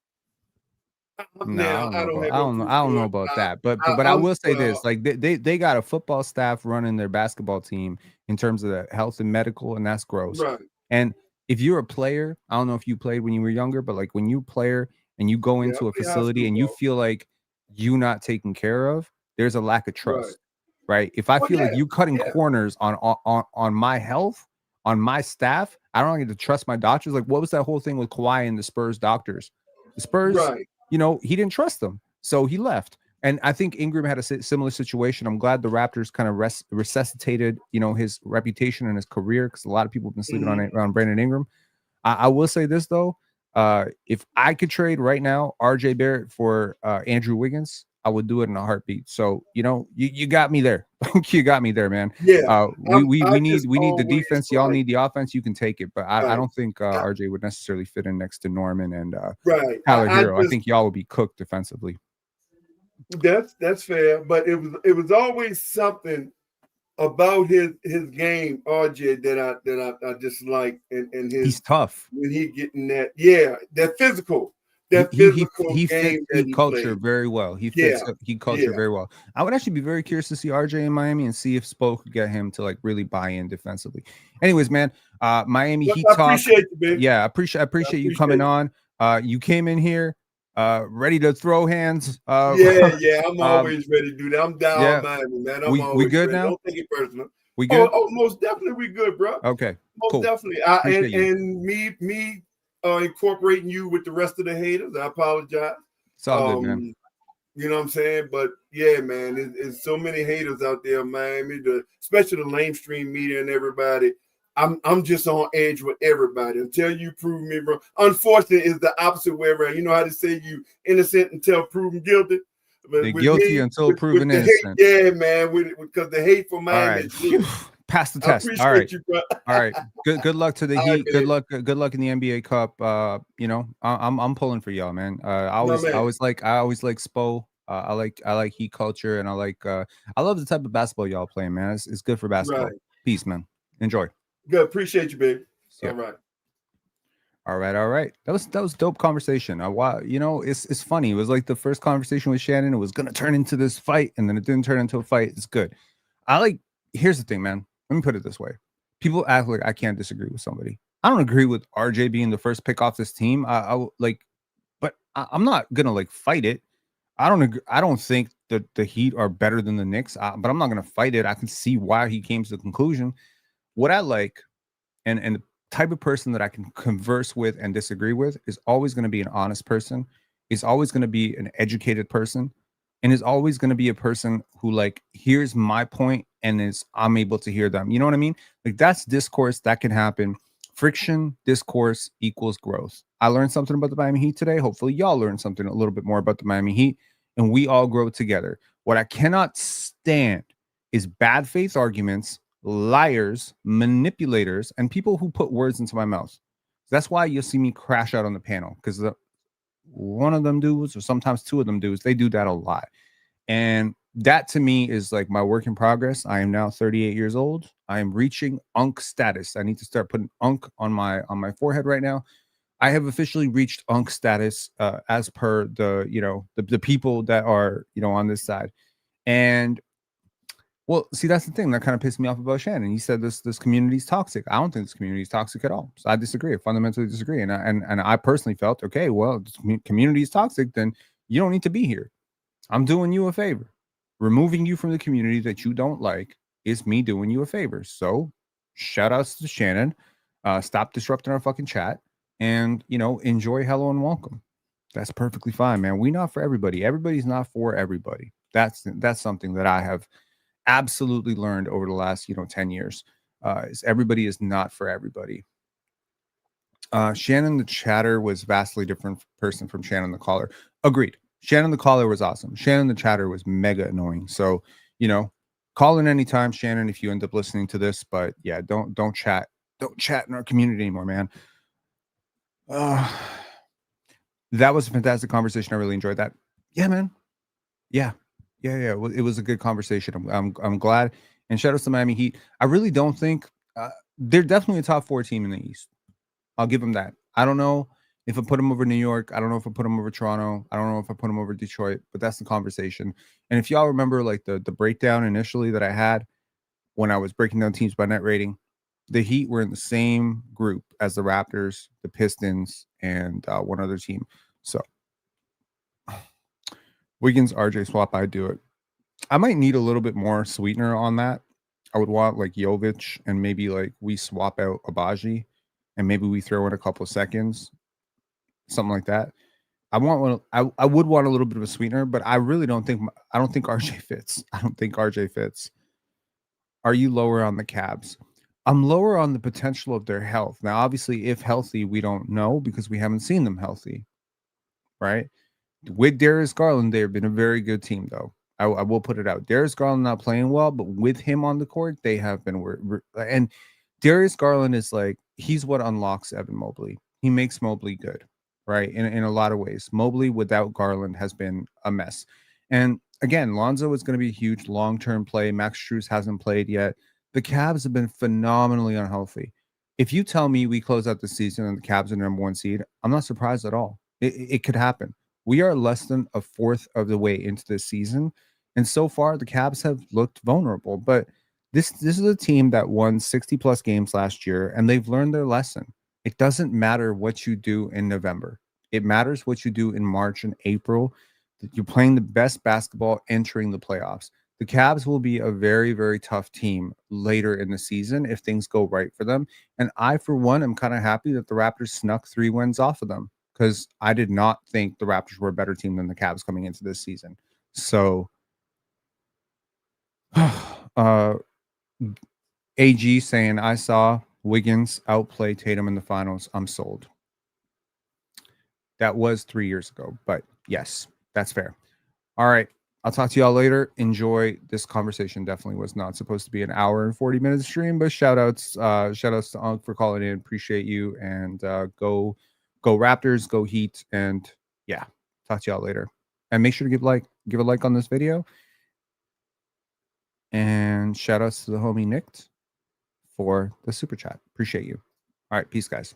No, I don't know about that, but I will say this: like they got a football staff running their basketball team in terms of the health and medical, and that's gross. Right. And if you're a player, I don't know if you played when you were younger, but like when you're a player and you go into a facility and you feel like you're not taken care of, there's a lack of trust, right? If I feel like you cutting corners on my health, on my staff, I don't get to trust my doctors. Like, what was that whole thing with Kawhi and the Spurs doctors? The Spurs. Right. He didn't trust them, so he left. And I think Ingram had a similar situation. I'm glad the Raptors kind of resuscitated, his reputation and his career, because a lot of people have been sleeping on Brandon Ingram. I will say this, though. If I could trade right now RJ Barrett for Andrew Wiggins, I would do it in a heartbeat. So, you got me there. You got me there, man. Yeah. We need the defense. Y'all need the offense. You can take it. But I don't think RJ would necessarily fit in next to Norman and Tyler Hero. I think y'all would be cooked defensively. That's fair. But it was always something about his game, RJ, that I just like, and his, he's tough when he getting that physical. He fits heat culture very well. He fits heat culture very well. I would actually be very curious to see RJ in Miami and see if Spo could get him to like really buy in defensively. Anyways, man, Miami Heat talk. Appreciate you, baby. Yeah, I appreciate you coming on. You came in here ready to throw hands. I'm always ready to do that. I'm down Miami, man. We good ready. now? Don't take it personal. We good? Oh, most definitely we good, bro. Okay, most definitely. And me incorporating you with the rest of the haters. I apologize. It's all good, man. You know what I'm saying? But yeah, man, it's so many haters out there, Miami, especially the lamestream media and everybody. I'm just on edge with everybody until you prove me wrong. Unfortunately, it's the opposite way around. You know how to say you innocent until proven guilty? But they're guilty until proven innocent. Hate, man, because the hate for Miami. Right. Pass the test. All right. All right. Good luck to the Heat. Good luck in the NBA Cup. I'm pulling for y'all, man. I always like Spo. I like Heat culture, and I love the type of basketball y'all playing, man. It's good for basketball. Right. Peace, man. Enjoy. Good. Appreciate you, baby. Yeah. All right. All right. That was dope conversation. Wow, it's funny. It was like the first conversation with Shannon. It was gonna turn into this fight, and then it didn't turn into a fight. It's good. Here's the thing, man. Let me put it this way. People act like I can't disagree with somebody. I don't agree with RJ being the first pick off this team. But I'm not gonna like fight it. I don't agree. I don't think that the Heat are better than the Knicks, but I'm not gonna fight it. I can see why he came to the conclusion. What I like, and the type of person that I can converse with and disagree with is always going to be an honest person, is always going to be an educated person, and is always going to be a person who like hears my point and I'm able to hear them. You know what I mean? Like that's discourse that can happen. Friction, discourse equals growth. I learned something about the Miami Heat today. Hopefully y'all learned something a little bit more about the Miami Heat, and we all grow together. What I cannot stand is bad faith arguments, liars, manipulators, and people who put words into my mouth. That's why you'll see me crash out on the panel, because one of them dudes, or sometimes two of them dudes, they do that a lot. And that to me is like my work in progress. I am now 38 years old. I am reaching UNC status. I need to start putting UNC on my forehead right now. I have officially reached UNC status as per the people that are on this side. And well, see, that's the thing that kind of pissed me off about Shannon. He said this community is toxic. I don't think this community is toxic at all. So I disagree. I fundamentally disagree. And I personally felt, okay, well, this community is toxic, then you don't need to be here. I'm doing you a favor. Removing you from the community that you don't like is me doing you a favor. So shout outs to Shannon. Stop disrupting our fucking chat and, enjoy hello and welcome. That's perfectly fine, man. We're not for everybody. Everybody's not for everybody. That's something that I have absolutely learned over the last 10 years. Is everybody is not for everybody. Shannon the chatter was vastly different person from Shannon the caller. Agreed. Shannon the caller was awesome. Shannon the chatter was mega annoying. So call in anytime, Shannon, if you end up listening to this. But yeah, don't chat in our community anymore, man. That was a fantastic conversation. I really enjoyed that. Yeah, man. Yeah. It was a good conversation. I'm glad. And shout out to the Miami Heat. I really don't think they're definitely a top 4 team in the East. I'll give them that. I don't know if I put them over New York. I don't know if I put them over Toronto. I don't know if I put them over Detroit. But that's the conversation. And if y'all remember, like the breakdown initially that I had when I was breaking down teams by net rating, the Heat were in the same group as the Raptors, the Pistons, and one other team. So Wiggins RJ swap, I'd do it. I might need a little bit more sweetener on that. I would want like Jovic, and maybe like we swap out Abaji, and maybe we throw in a couple of seconds, something like that. I would want a little bit of a sweetener, but I don't think RJ fits. I don't think RJ fits. Are you lower on the Cavs? I'm lower on the potential of their health. Now, obviously, if healthy, we don't know because we haven't seen them healthy, right? With Darius Garland, they've been a very good team, though. I will put it out. Darius Garland not playing well, but with him on the court, they have been. And Darius Garland is like, he's what unlocks Evan Mobley. He makes Mobley good, right? In a lot of ways. Mobley without Garland has been a mess. And again, Lonzo is going to be a huge long-term play. Max Strus hasn't played yet. The Cavs have been phenomenally unhealthy. If you tell me we close out the season and the Cavs are number 1 seed, I'm not surprised at all. It could happen. We are less than a fourth of the way into this season. And so far, the Cavs have looked vulnerable. But this is a team that won 60-plus games last year, and they've learned their lesson. It doesn't matter what you do in November. It matters what you do in March and April. You're playing the best basketball entering the playoffs. The Cavs will be a very, very tough team later in the season if things go right for them. And I, for one, am kind of happy that the Raptors snuck 3 wins off of them, because I did not think the Raptors were a better team than the Cavs coming into this season. So, AG saying, I saw Wiggins outplay Tatum in the finals. I'm sold. That was 3 years ago, but yes, that's fair. All right. I'll talk to y'all later. Enjoy this conversation. Definitely was not supposed to be an hour and 40 minute stream, but shout outs to Unc for calling in. Appreciate you. And go Raptors, go Heat. And yeah, talk to y'all later. And make sure to give a like on this video. And shout outs to the homie Nick for the super chat. Appreciate you. All right, peace, guys.